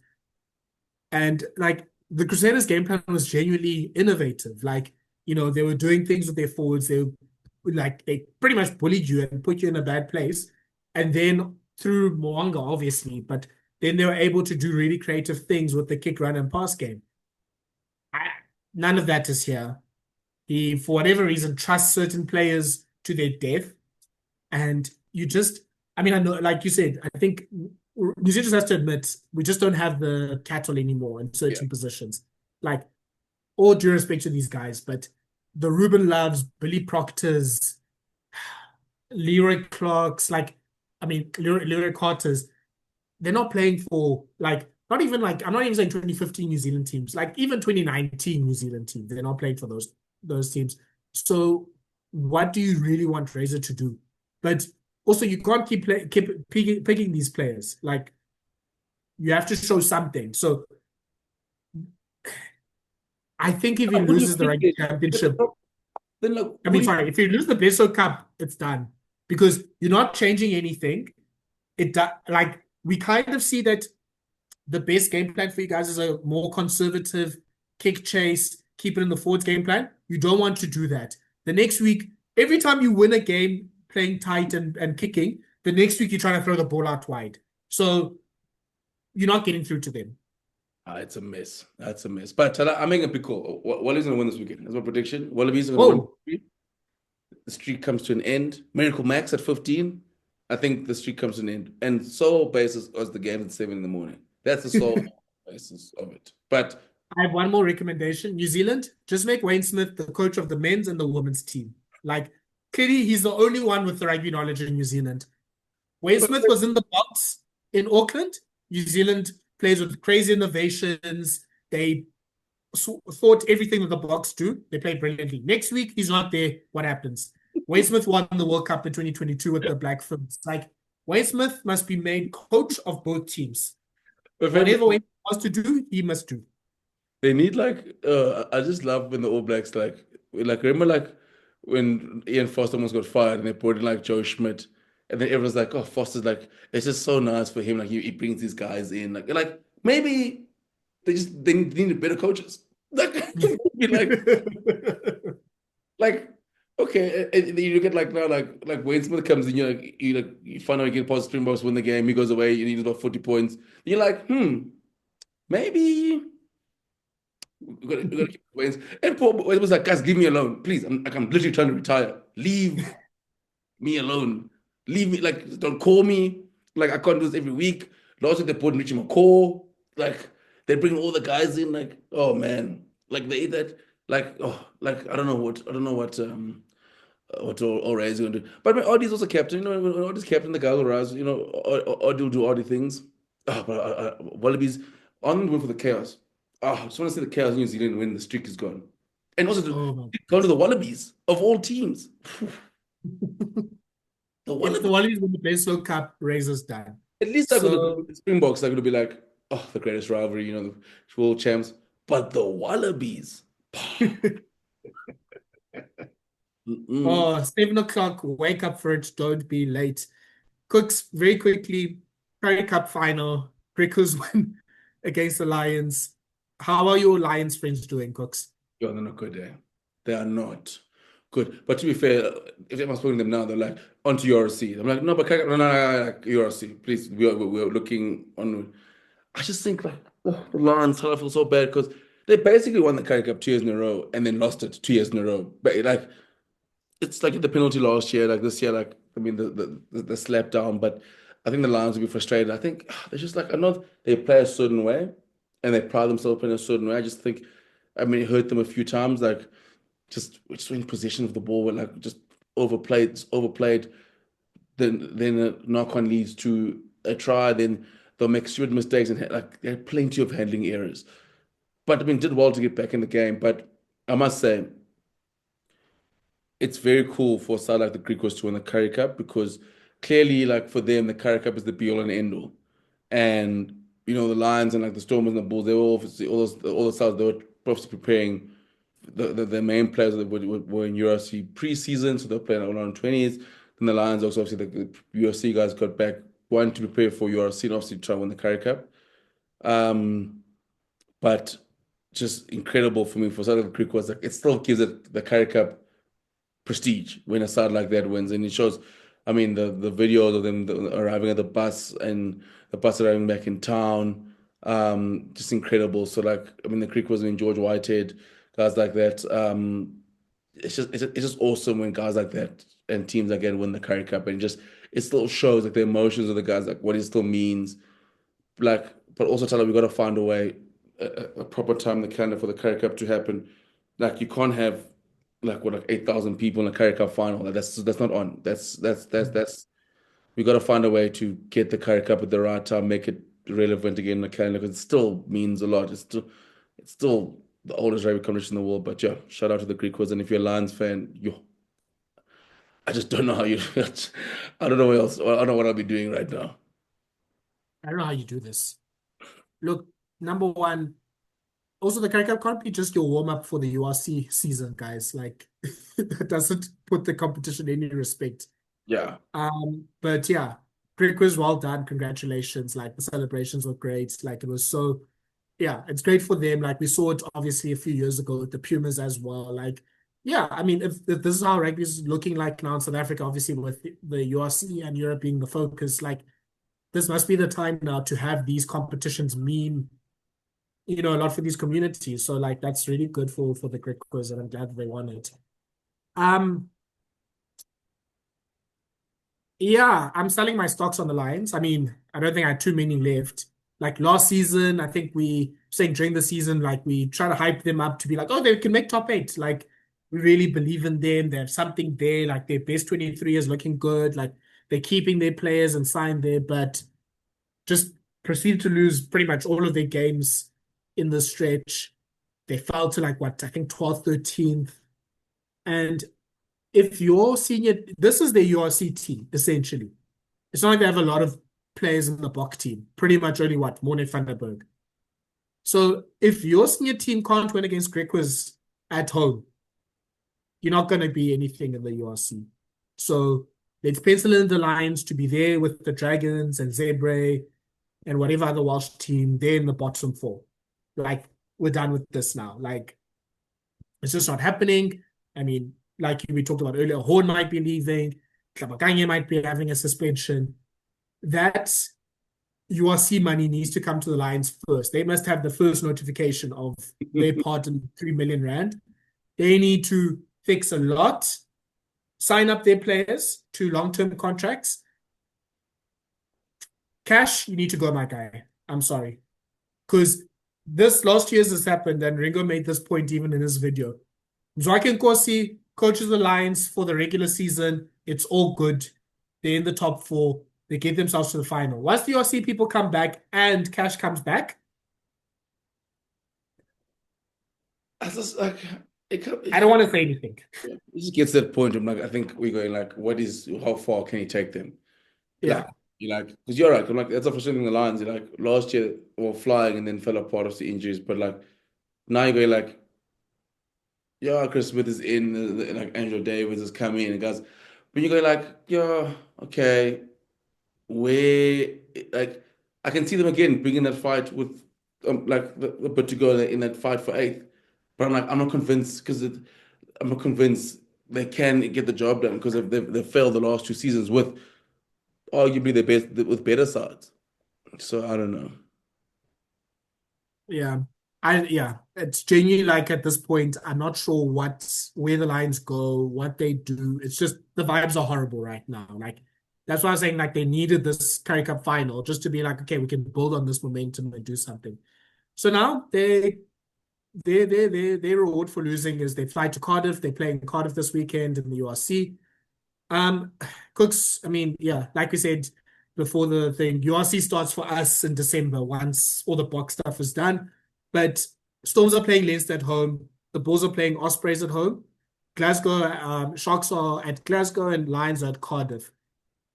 And like the Crusaders game plan was genuinely innovative. Like, they were doing things with their forwards. They pretty much bullied you and put you in a bad place. And then through Moanga, obviously, but then they were able to do really creative things with the kick, run, and pass game. I, None of that is here. He, for whatever reason, trusts certain players to their death. And I mean, I know, like you said, I think New Zealand has to admit we just don't have the cattle anymore in Yeah. certain positions. Like, all due respect to these guys, but the Ruben Loves, Billy Proctors, Leroy Clarks, like, I mean, Leroy Carters, they're not playing for, like, not even like, I'm not even saying 2015 New Zealand teams, like, even 2019 New Zealand teams, they're not playing for those teams. So, what do you really want Razor to do? But also, you can't keep picking these players. Like, you have to show something. So, I think if he Who do you loses the pick Rugby then? Championship, Then look, I who mean, do you sorry, if you lose the Bledisloe Cup, it's done because you're not changing anything. Like, we kind of see that the best game plan for you guys is a more conservative kick chase, keep it in the forwards game plan. You don't want to do that. The next week, every time you win a game playing tight and kicking, the next week you're trying to throw the ball out wide. So you're not getting through to them. It's a mess. That's a mess. But Thala, I'm making a big call. Wallabies going to win this weekend. That's my prediction. Wallabies are going to Oh, win. The streak comes to an end. Miracle Max at 15. I think the streak comes to an end. And sole basis was the game at 7 in the morning. That's the sole basis of it. But I have one more recommendation. New Zealand, just make Wayne Smith the coach of the men's and the women's team. Like, clearly, he's the only one with the rugby knowledge in New Zealand. Wayne Smith was in the box in Auckland. New Zealand plays with crazy innovations. They thought everything that the box do. They played brilliantly. Next week, he's not there. What happens? Wayne Smith won the World Cup in 2022 with the Black Ferns. Like, Wayne Smith must be made coach of both teams. Whatever Wayne wants to do, he must do. they need like I just love when the All Blacks like remember like when Ian Foster almost got fired and they brought in like Joe Schmidt and then everyone's like, oh, Foster's like it's just so nice for him, like he brings these guys in, like maybe they need better coaches. Like be like okay, and you get like now like Wayne Smith comes in, you find out you get past Springboks, win the game, he goes away, you need about 40 points. You're like, maybe we gotta keep Wayne's. And Paul Wayne was like, guys, leave me alone, please. I'm literally trying to retire. Leave me alone. Leave me, like, don't call me. Like, I can't do this every week. Last week they put Richie McCaw. Like, they bring all the guys in. Like, oh man, like they that. Like, oh, like what all Ray's gonna do. But my Audie's also captain. When Audie's captain, the guy will rise. Audie will do Audie things. Oh, but Wallabies on win for the chaos. Oh, I just want to see the chaos in New Zealand when the streak is gone. And also to Oh, go to the Wallabies of all teams. The if the Wallabies, Wallabies win the Bledisloe Cup, Razor's done. at least I could So, the Springboks are going to be like, oh, the greatest rivalry, the world champs. But the Wallabies. Mm-mm. Oh, 7 o'clock, wake up for it, don't be late. Cooks, very quickly, Curry Cup final, Griquas win against the Lions. How are your Lions friends doing, Cooks? Yo, they're not good there. They are not good. But to be fair, if I'm speaking to them now, they're like, onto URC. I'm like, no, but no, no, no, like, URC, please. We are looking on. I just think like, oh, the Lions, I feel so bad because they basically won the Curry Cup 2 years in a row and then lost it 2 years in a row. But like, it's like the penalty last year, like this year, like I mean the slap down, but I think the Lions will be frustrated. I think they're just like I know they play a certain way and they pride themselves in a certain way. I just think I mean it hurt them a few times, like just in possession of the ball, but like just overplayed. Then a knock on leads to a try, then they'll make stupid mistakes and like they had plenty of handling errors. But I mean did well to get back in the game. But I must say it's very cool for a side like the Griquas to win the Curry Cup because clearly, like for them, the Curry Cup is the be all and end all. And the Lions and like the Stormers and the Bulls, they were obviously all the sides they were obviously preparing the main players that were in URC preseason, so they're playing around 20s. Then the Lions also obviously the URC guys got back wanting to prepare for URC and obviously try to win the Curry Cup. Um, but just incredible for me for South Africa Creek was like it still gives it the Curry Cup prestige when a side like that wins. And it shows, I mean, the videos of them arriving at the bus and the bus arriving back in town, just incredible. So like, I mean, the Creek was in George Whitehead, guys like that. It's just awesome when guys like that and teams like that win the Curry Cup, and it still shows like the emotions of the guys, like what it still means. Like, but also tell them we got to find a way, a proper time in the calendar for the Curry Cup to happen. Like you can't have like 8,000 people in a Curry Cup final. Like, that's not on. That's we got to find a way to get the Curry Cup at the right time, make it relevant again in the calendar because it still means a lot. It's still the oldest rugby competition in the world. But yeah, shout out to the Greek and if you're a Lions fan, I just don't know how you. I don't know what else. I don't know what I'll be doing right now. I don't know how you do this. Look, number one, also the Curry Cup can't be just your warm-up for the URC season, guys. Like, that doesn't put the competition in any respect. Yeah. But yeah, great quiz, well done. Congratulations. Like the celebrations were great. Like it was so, yeah, it's great for them. Like we saw it obviously a few years ago with the Pumas as well. Like, yeah, I mean, if this is how rugby is looking like now in South Africa, obviously with the URC and Europe being the focus, like this must be the time now to have these competitions mean, a lot for these communities. So like that's really good for the Greek quiz, and I'm glad they won it. Um, Yeah, I'm selling my stocks on the Lions. I mean, I don't think I had too many left. Like last season, I think we saying during the season, like we try to hype them up to be like, oh, they can make top eight. Like we really believe in them. They have something there. Like their best 23 is looking good. Like they're keeping their players and signed there, but just proceeded to lose pretty much all of their games in the stretch. They fell to like what I think 12th, 13th. And if your senior, this is their URC team, essentially. It's not like they have a lot of players in the Bok team. Pretty much only what? Morne van der Berg. So if your senior team can't win against Griquas at home, you're not going to be anything in the URC. So let's pencil in the Lions to be there with the Dragons and Zebre and whatever other Welsh team. They're in the bottom four. Like, we're done with this now. Like, it's just not happening. I mean, like we talked about earlier, Horn might be leaving, Tlabakanye might be having a suspension. That URC money needs to come to the Lions first. They must have the first notification of their part in 3 million rand. They need to fix a lot, sign up their players to long-term contracts. Cash, you need to go, my guy. I'm sorry. Because this last year's has happened, and Ringo made this point even in his video. Zwaki Nkosi coaches the Lions for the regular season. It's all good. They're in the top four. They get themselves to the final. Once the URC people come back and cash comes back, I just like I don't want to say anything. it just gets to that point. I'm like, I think we're going like, how far can he take them? Like, Yeah. You're like, because you're right. I'm like, that's a frustrating the lines. You're like, last year, well, flying and then fell apart of the injuries. But like, now you're going like, yeah, Chris Smith is in, like Angelo Davis is coming, and guys, but you go like, yeah, okay, where, like, I can see them again bringing that fight with, like, the bit to go in that fight for eighth. But I'm like, I'm not convinced because I'm not convinced they can get the job done because they've failed the last two seasons with arguably the best with better sides. So I don't know. Yeah. Yeah, it's genuinely like at this point, I'm not sure where the Lions go, what they do. It's just the vibes are horrible right now. Like that's why I was saying like they needed this Currie Cup final just to be like, okay, we can build on this momentum and do something. So now their reward for losing is they fly to Cardiff. They're playing Cardiff this weekend in the URC. Um, Cooks, I mean, yeah, like we said before the thing, URC starts for us in December once all the box stuff is done. But Storms are playing Leinster at home. The Bulls are playing Ospreys at home. Glasgow, Sharks are at Glasgow and Lions are at Cardiff.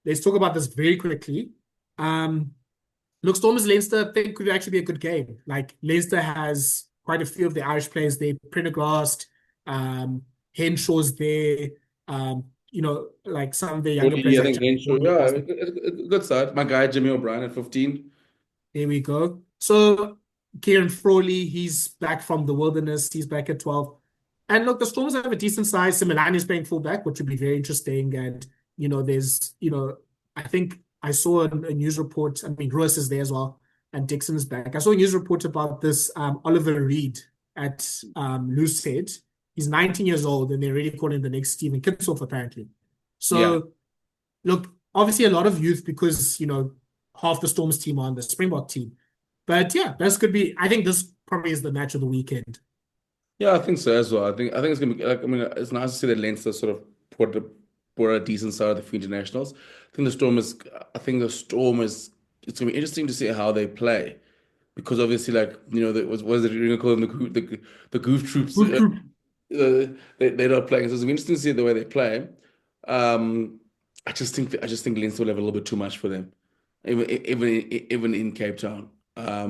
Let's talk about this very quickly. Um, look, Stormers Leinster I think could actually be a good game. Like Leinster has quite a few of the Irish players there. Prendergast, Henshaw's there. Like some of the younger players Really, I like think Jack Renshaw, Warner. yeah, a good side. My guy Jimmy O'Brien at 15. There we go. So Kieran Frawley, he's back from the wilderness. He's back at 12. And look, the Stormers have a decent size. Similani is playing fullback, which would be very interesting. And, I think I saw a news report. I mean, Ruiz is there as well, and Dixon is back. I saw a news report about this Oliver Reed at Loosehead. He's 19 years old, and they're really calling the next Stephen Kitshoff, apparently. Yeah. So look, obviously a lot of youth because, half the Storms team are on the Springbok team. But yeah, this could be, I think this probably is the match of the weekend. Yeah, I think so as well. I think it's gonna be like I mean it's nice to see that Leinster sort of put a decent side of the few internationals. I think the Storm is it's gonna be interesting to see how they play because obviously like was it you're gonna call them the goof troops they're not playing. So it's gonna be interesting to see the way they play. Um, I just think Leinster will have a little bit too much for them, even in Cape Town. I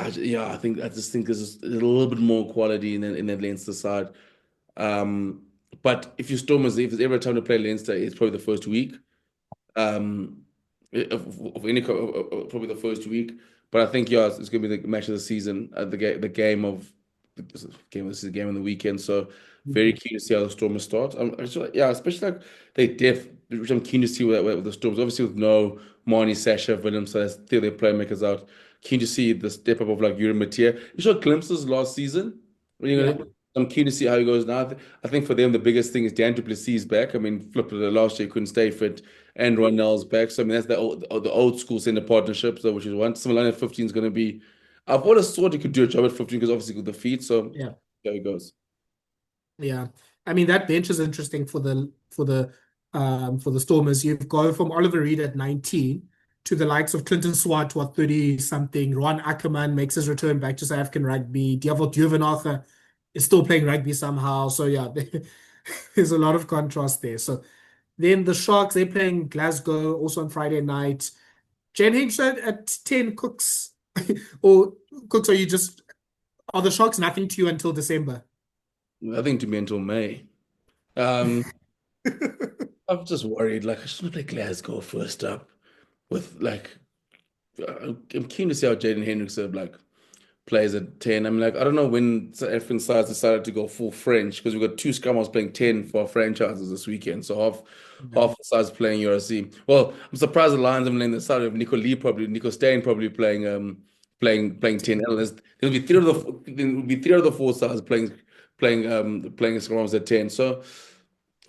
just think there's a little bit more quality in the Leinster side. Um, but if there's ever a time to play Leinster, it's probably the first week. Um, of any probably the first week. But I think yeah, it's gonna be the match of the season, the game this is the game on the weekend. So very keen to see how the Stormers start. Yeah, especially like they def, which I'm keen to see with the Storms. Obviously with no Marnie, Sasha, Willem, so that's still their playmakers out. Keen to see the step up of like Yuri Mattia. You saw glimpses last season. Yeah, I'm keen to see how he goes now. I think for them the biggest thing is Dan du Plessis back. I mean, flip it last year he couldn't stay fit, and Ronell's back. So I mean that's the old school center partnership. So which is one. Similar at 15 is going to be. I've always thought he could do a job at 15 because obviously with the feet. So yeah, there he goes. yeah. I mean, that bench is interesting for the Stormers. You've gone from Oliver Reed at 19 to the likes of Clinton Swart, what 30 something. Ron Ackerman makes his return back to South African rugby. Diavo Duvenage is still playing rugby somehow. So yeah, there's a lot of contrast there. So then the Sharks, they're playing Glasgow also on Friday night. Jen Hinkshire at 10 Cooks. Or Cooks, are the Sharks nothing to you until December? I think to be until May. Um, I'm just worried. Like I just want to play Glasgow first up with like. I'm keen to see how Jaden Hendricks like plays at 10. I'm like, I don't know when South African sides decided to go full French because we've got two scrummers playing 10 for our franchises this weekend. So Yeah. half the sides playing URC. Well, I'm surprised the Lions have playing the side of Nico Stain probably playing 10. And there'll be three of the four sides playing scrummers at 10. So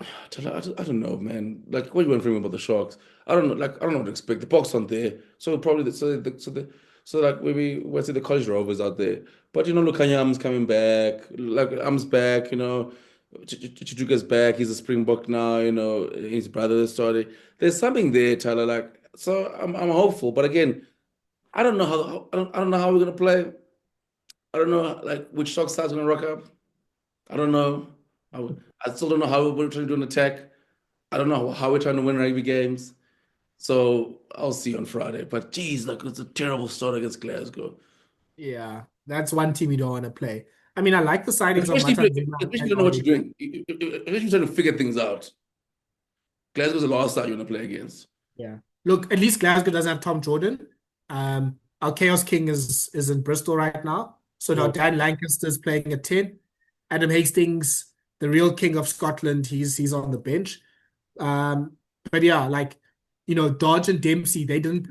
I don't know, man. Like, what do you want from me about the Sharks? I don't know. Like, I don't know what to expect. The box aren't there, so probably so like maybe let's say the College Rovers out there. But Lukanyam's coming back. Like, Am's back. Chichuka's back. He's a Springbok now. His brother is starting. There's something there, Tyler. Like, so I'm hopeful. But again, I don't know how we're gonna play. I don't know like which Sharks side's gonna rock up. I don't know. I, I still don't know how we're trying to do an attack. I don't know how we're trying to win rugby games. So I'll see on Friday. But geez, like it's a terrible start against Glasgow. Yeah, that's one team you don't want to play. I mean, I like the signings of Especially Matanzima especially if and you don't know what you're Ori. doing. Especially if you're trying to figure things out. Glasgow's the last side you want to play against. Yeah. Look, at least Glasgow doesn't have Tom Jordan. Our Chaos King is in Bristol right now. So now Oh, Dan Lancaster's playing at 10. Adam Hastings, the real king of Scotland, he's on the bench. Um, but yeah, like, Dodge and Dempsey, they didn't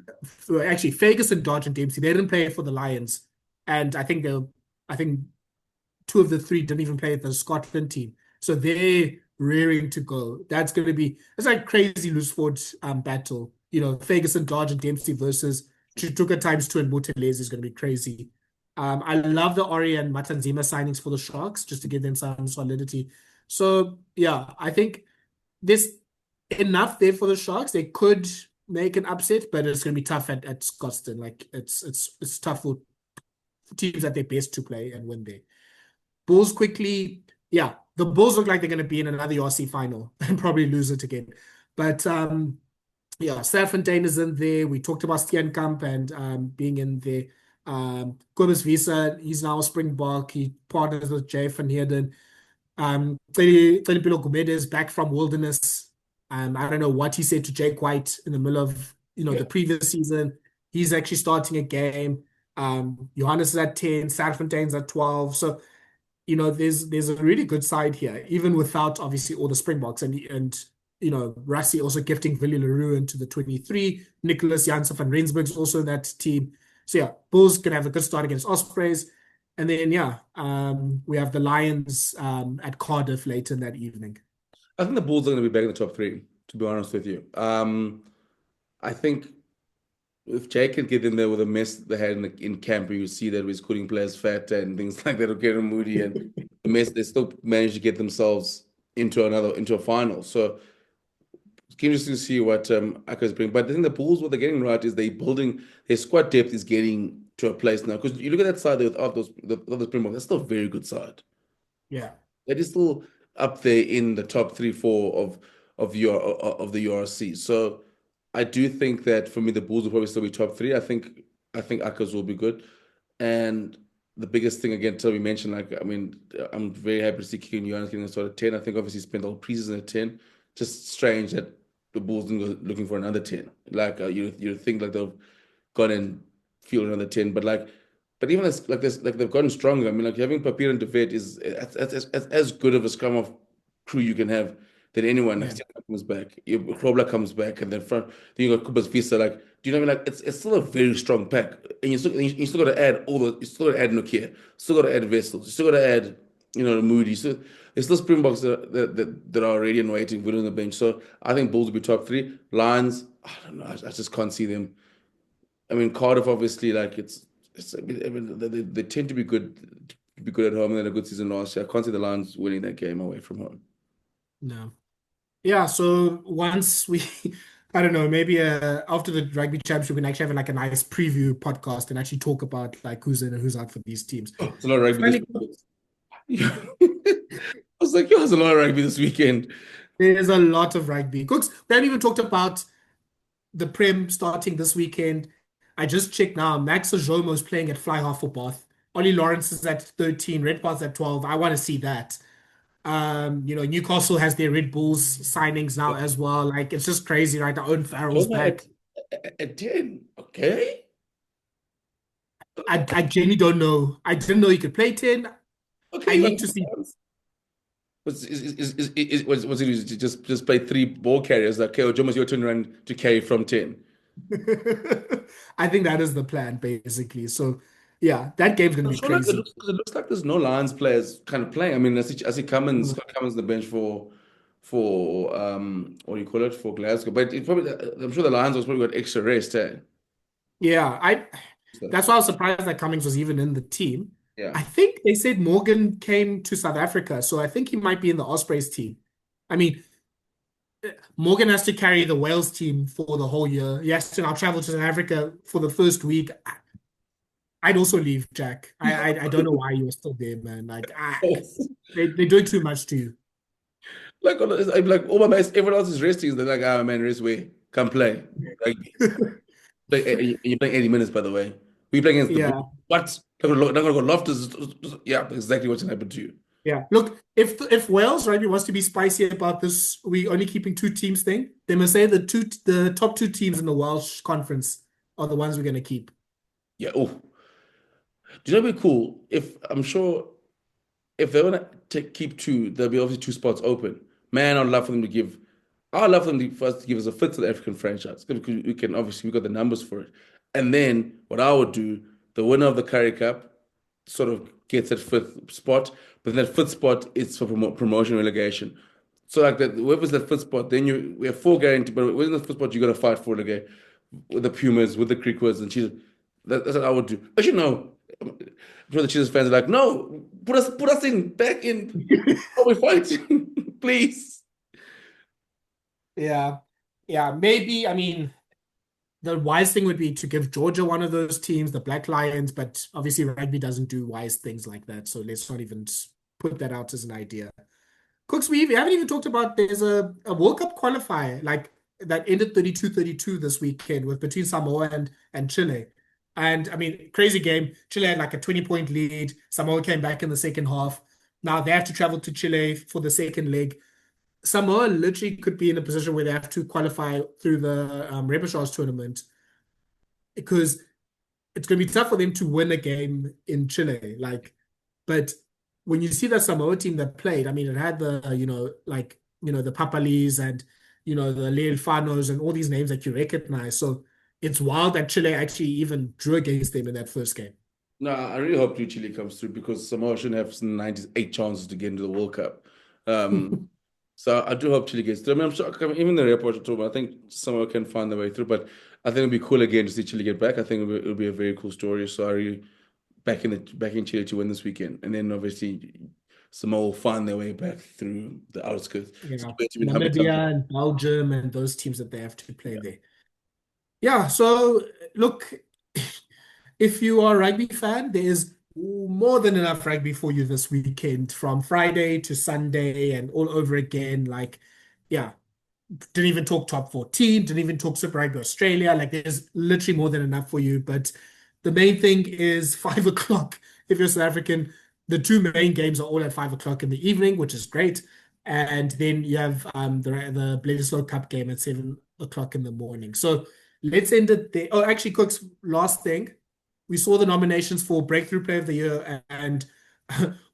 actually Ferguson, Dodge and Dempsey, they didn't play for the Lions. And I think two of the three didn't even play the Scotland team. So they're rearing to go. It's like crazy loose forward battle. Ferguson, Dodge, and Dempsey versus Chutuka times two and Buthelezi is going to be crazy. I love the Ori and Matanzima signings for the Sharks just to give them some solidity. So yeah, I think there's enough there for the Sharks. They could make an upset, but it's going to be tough at Scotstoun. Like it's tough for teams at their best to play and win there. Bulls quickly, yeah, the Bulls look like they're going to be in another URC final and probably lose it again. But yeah, Serfontein is in there. We talked about Steenkamp and being in there. Kobus Visa, he's now a Springbok. He partners with Jay Van Heerden. Felipilo Gumede is back from Wilderness. I don't know what he said to Jake White in the middle of yeah. the previous season. He's actually starting a game. Johannes is at 10, Serfontein's at 12. So there's a really good side here, even without obviously all the Springboks and Rassie also gifting Willie Leroux into the 23. Nicholas Janssen van Rensburg's also in that team. So yeah, Bulls can have a good start against Ospreys. And then yeah, we have the Lions at Cardiff later in that evening. I think the Bulls are going to be back in the top three, to be honest with you. I think if Jake can get in there with a mess they had in camp, you see that he's calling players fat and things like that, or getting moody, and the mess they still managed to get themselves into a final. So it's interesting to see what Aka's bring. But I think the Bulls, what they're getting right is their squad depth is getting to a place now. Because you look at that side without those Springboks, that's still a very good side. Yeah. That is still up there in the top three, four of the URC. So I do think that for me, the Bulls will probably still be top three. I think Akers will be good. And the biggest thing again, till we mentioned, like I mean, I'm very happy to see Kicking Johannes getting a sort of 10. I think obviously he spent the whole preseason at 10. Just strange that the Bulls didn't go looking for another 10. Like you think like they've gone and feel another 10, but even like they've gotten stronger. I mean, like having Papier and De Vet is as good of a scrum of crew you can have than anyone. Like Yeah. Stella comes back, Krobler comes back, and then you got Kubas Visa. Like, do you know what I mean? Like, it's still a very strong pack, and you still got to add you still got to add Nokia, still got to add Vessels, you still got to add Moody. So there's still Springboks that are already and waiting, good on the bench. So I think Bulls will be top three. Lions, I don't know, I just can't see them. I mean, Cardiff obviously like I mean, they tend to be good at home, and then a good season last year. I can't see the Lions winning that game away from home. No. Yeah, so once we, I don't know, maybe after the rugby championship, we can actually have like a nice preview podcast and actually talk about like who's in and who's out for these teams. It's a lot of rugby this Finally, weekend. I was like, yo, it's a lot of rugby this weekend. there's a lot of rugby. Cooks, we haven't even talked about the Prem starting this weekend. I just checked now. Max Ojomo is playing at fly half for Bath. Ollie Lawrence is at 13, Redpath's at 12. I want to see that. Newcastle has their Red Bulls signings now as well. Like it's just crazy, right? Our own Farrell's Roma back. at 10. Okay. I genuinely don't know. I didn't know he could play 10. I Okay. need to see. Was it just play three ball carriers? Like, okay, Ojomo's your turn around to carry from 10. I think that is the plan, basically. So, yeah, that game's gonna I'm be sure like it crazy. looks, 'cause it looks like there's no Lions players kind of playing. I mean, I see Cummins, Mm. Scott Cummins on the bench for what do you call it, for Glasgow. But it probably I'm sure the Lions was probably got extra rest, eh? Yeah, I So, that's why I was surprised that Cummings was even in the team. yeah. I think they said Morgan came to South Africa, so I think he might be in the Ospreys team. I mean, Morgan has to carry the Wales team for the whole year. Yes, to now travel to South Africa for the first week. I'd also leave, Jack. I don't know why you're still there, man. Like, they're doing too much to you. Like, I'm like all my mates, everyone else is resting. They're like, ah, man, rest way. come play rugby. You're playing 80 minutes, by the way. We playing against the Bulls. Yeah. What? Not gonna go Loftus. Yeah, that's exactly what's gonna happen to you. Yeah. Look, if Wales rugby wants to be spicy about this, we only keeping two teams thing, they must say the top two teams in the Welsh conference are the ones we're going to keep. Yeah. Oh, do you know what'd be cool? If I'm sure if they want to keep two, there'll be obviously two spots open. Man, I'd love for them to give. I'd love for them to, for us to give us a fifth South African franchise because we can obviously we got the numbers for it. And then what I would do, the winner of the Curry Cup sort of gets that fifth spot, but then that fifth spot is for promotion relegation. So like that, whoever's that fifth spot, then we have four guaranteed, but within the fifth spot you got to fight for it again with the Pumas, with the Creekwoods, and she's that's what I would do. As you know, I'm sure the Cheetahs fans are like, no, put us in back in. Oh, we're fighting, please. Yeah. Yeah. Maybe, I mean, the wise thing would be to give Georgia one of those teams, the Black Lions, but obviously rugby doesn't do wise things like that. So let's not even put that out as an idea. Cooks, we haven't even talked about there's a World Cup qualifier like that ended 32-32 this weekend with between Samoa and Chile. And I mean, crazy game. Chile had like a 20-point lead. Samoa came back in the second half. Now they have to travel to Chile for the second leg. Samoa literally could be in a position where they have to qualify through the Repechages tournament because it's going to be tough for them to win a game in Chile. Like, but when you see that Samoa team that played, I mean, it had the, the Papalis and, the Lealfanos and all these names that you recognize. So it's wild that Chile actually even drew against them in that first game. No, I really hope Chile comes through because Samoa shouldn't have 98 chances to get into the World Cup. So I do hope Chile gets through. I mean, I'm sure even the report told me, I think Samoa can find their way through. But I think it'll be cool again to see Chile get back. I think it'll be a very cool story. So I really back in Chile to win this weekend, and then obviously Samoa will find their way back through the outskirts. Yeah, How many times? Namibia and Belgium and those teams that they have to play there. Yeah, so look, if you are a rugby fan, there is more than enough rugby for you this weekend from Friday to Sunday and all over again. Like, yeah, didn't even talk top 14, didn't even talk Super Rugby Australia. Like, there's literally more than enough for you. But the main thing is 5 o'clock. If you're South African, the two main games are all at 5 o'clock in the evening, which is great. And then you have the Bledisloe Cup game at 7 o'clock in the morning. So let's end it there. Oh, actually, Cooks, last thing. We saw the nominations for Breakthrough Player of the Year and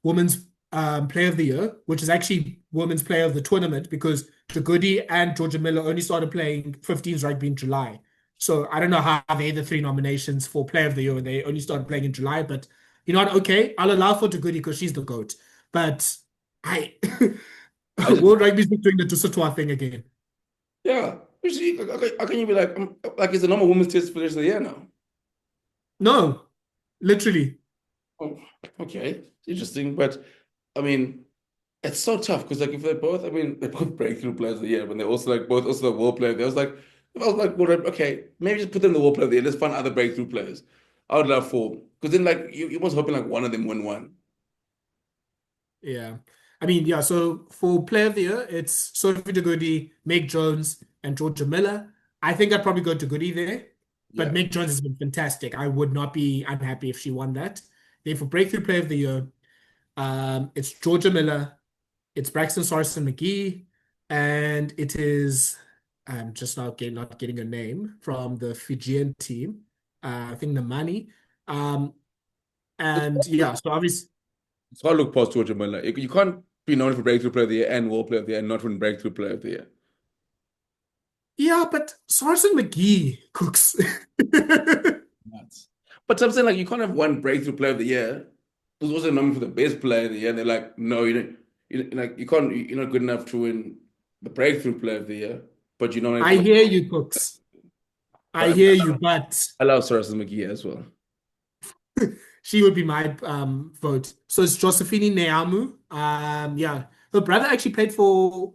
Women's Player of the Year, which is actually Women's Player of the Tournament because Goede and Georgia Miller only started playing 15s rugby in July. So I don't know how they're the three nominations for Player of the Year when they only started playing in July. But you know what? Okay, I'll allow for Goede because she's the GOAT. But I World Rugby's been doing the Dusatoa thing again. Yeah. You see, how can you be like it's the number women's test for the rest of the year now? No, literally. Oh, okay, interesting. But I mean, it's so tough because like if they're both, I mean, they're both breakthrough players of the year, but they're also like both also the world player. There was like, if I was like, well, okay, maybe just put them in the world player of the year. Let's find other breakthrough players. I would love for because then like you was hoping like one of them win one. Yeah. I mean, yeah, so for Player of the Year, it's Sophie de Goede, Meg Jones, and Georgia Miller. I think I'd probably go to Goody there, but Yeah. Meg Jones has been fantastic. I would not be unhappy if she won that. Then for Breakthrough Player of the Year, it's Georgia Miller, it's Braxton Sarson McGee, and it is I'm just not getting a name from the Fijian team. I think Namani. Um, and yeah, so obviously. It's hard to look past Georgia Miller. You can't be known for breakthrough player of the year and world player of the year and not win breakthrough player of the year. Yeah, but Sarson McGee cooks. Nuts. But I'm saying like you can't have one breakthrough player of the year who's also known for the best player of the year. And they're like, no, you don't. Like you can't. You're not good enough to win the breakthrough player of the year. But you're not I for. hear you, cooks. I But hear you, but I love Saracen McGee as well. she would be my vote. So it's Josephine Neamu. Yeah, her brother actually played for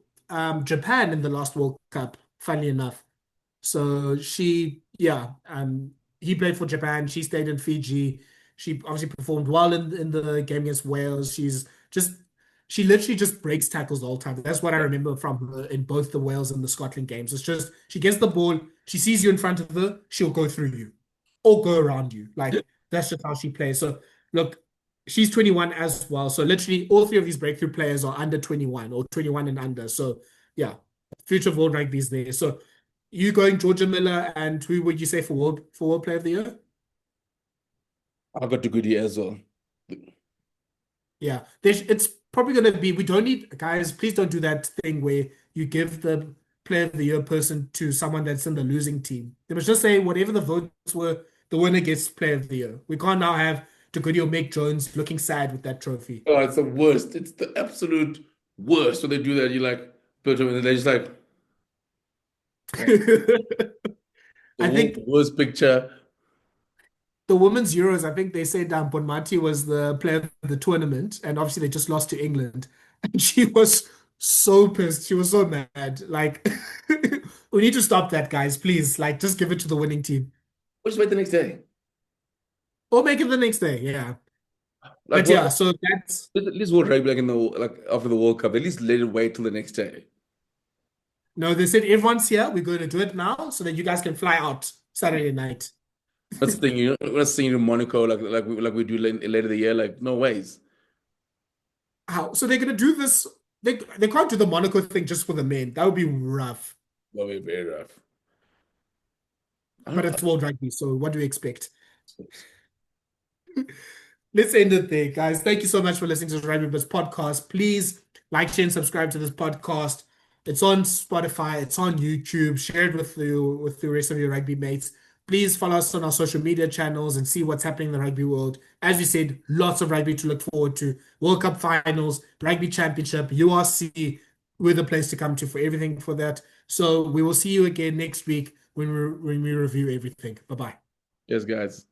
Japan in the last World Cup. Funnily enough, so yeah, he played for Japan. She stayed in Fiji. She obviously performed well in the game against Wales. She's just she literally just breaks tackles the whole time. That's what I remember from her in both the Wales and the Scotland games. It's just she gets the ball, she sees you in front of her, she'll go through you or go around you. Like that's just how she plays. So look, she's 21 as well. So literally all three of these breakthrough players are under 21 or 21 and under. So yeah, future of world rugby is there. So you going Georgia Miller, and who would you say for World Player of the Year? I got to Goede as well. Yeah, it's probably going to be. We don't need guys. Please don't do that thing where you give the Player of the Year person to someone that's in the losing team. They must just say whatever the votes were, the winner gets Player of the Year. We can't now have Goode or Mick Jones looking sad with that trophy. Oh, it's the worst. It's the absolute worst when they do that. You like, but they're just like I the think worst picture. the women's Euros, I think they said Bonmati was the player of the tournament, and obviously they just lost to England. And she was so pissed. She was so mad. Like, we need to stop that, guys, please. Like, just give it to the winning team. We'll just wait the next day. Or make it the next day. Yeah. Like But what? yeah, so that's At least World Rugby like in the like after the World Cup. At least let it wait till the next day. no, they said everyone's here. We're going to do it now so that you guys can fly out Saturday night. That's the thing. We're not seeing in Monaco like we do later the year. Like no ways. How? So they're gonna do this. They can't do the Monaco thing just for the men. That would be rough. That'll be very rough. I But don't. it's World Rugby, so what do we expect? Let's end it there, guys. Thank you so much for listening to the Rugby Biz podcast. Please like, share, and subscribe to this podcast. It's on Spotify, it's on YouTube. Share it with the rest of your rugby mates. Please follow us on our social media channels and see what's happening in the rugby world. As we said, lots of rugby to look forward to. World Cup finals, Rugby Championship, URC. We're the place to come to for everything for that. So we will see you again next week when we review everything. Bye bye. Yes, guys.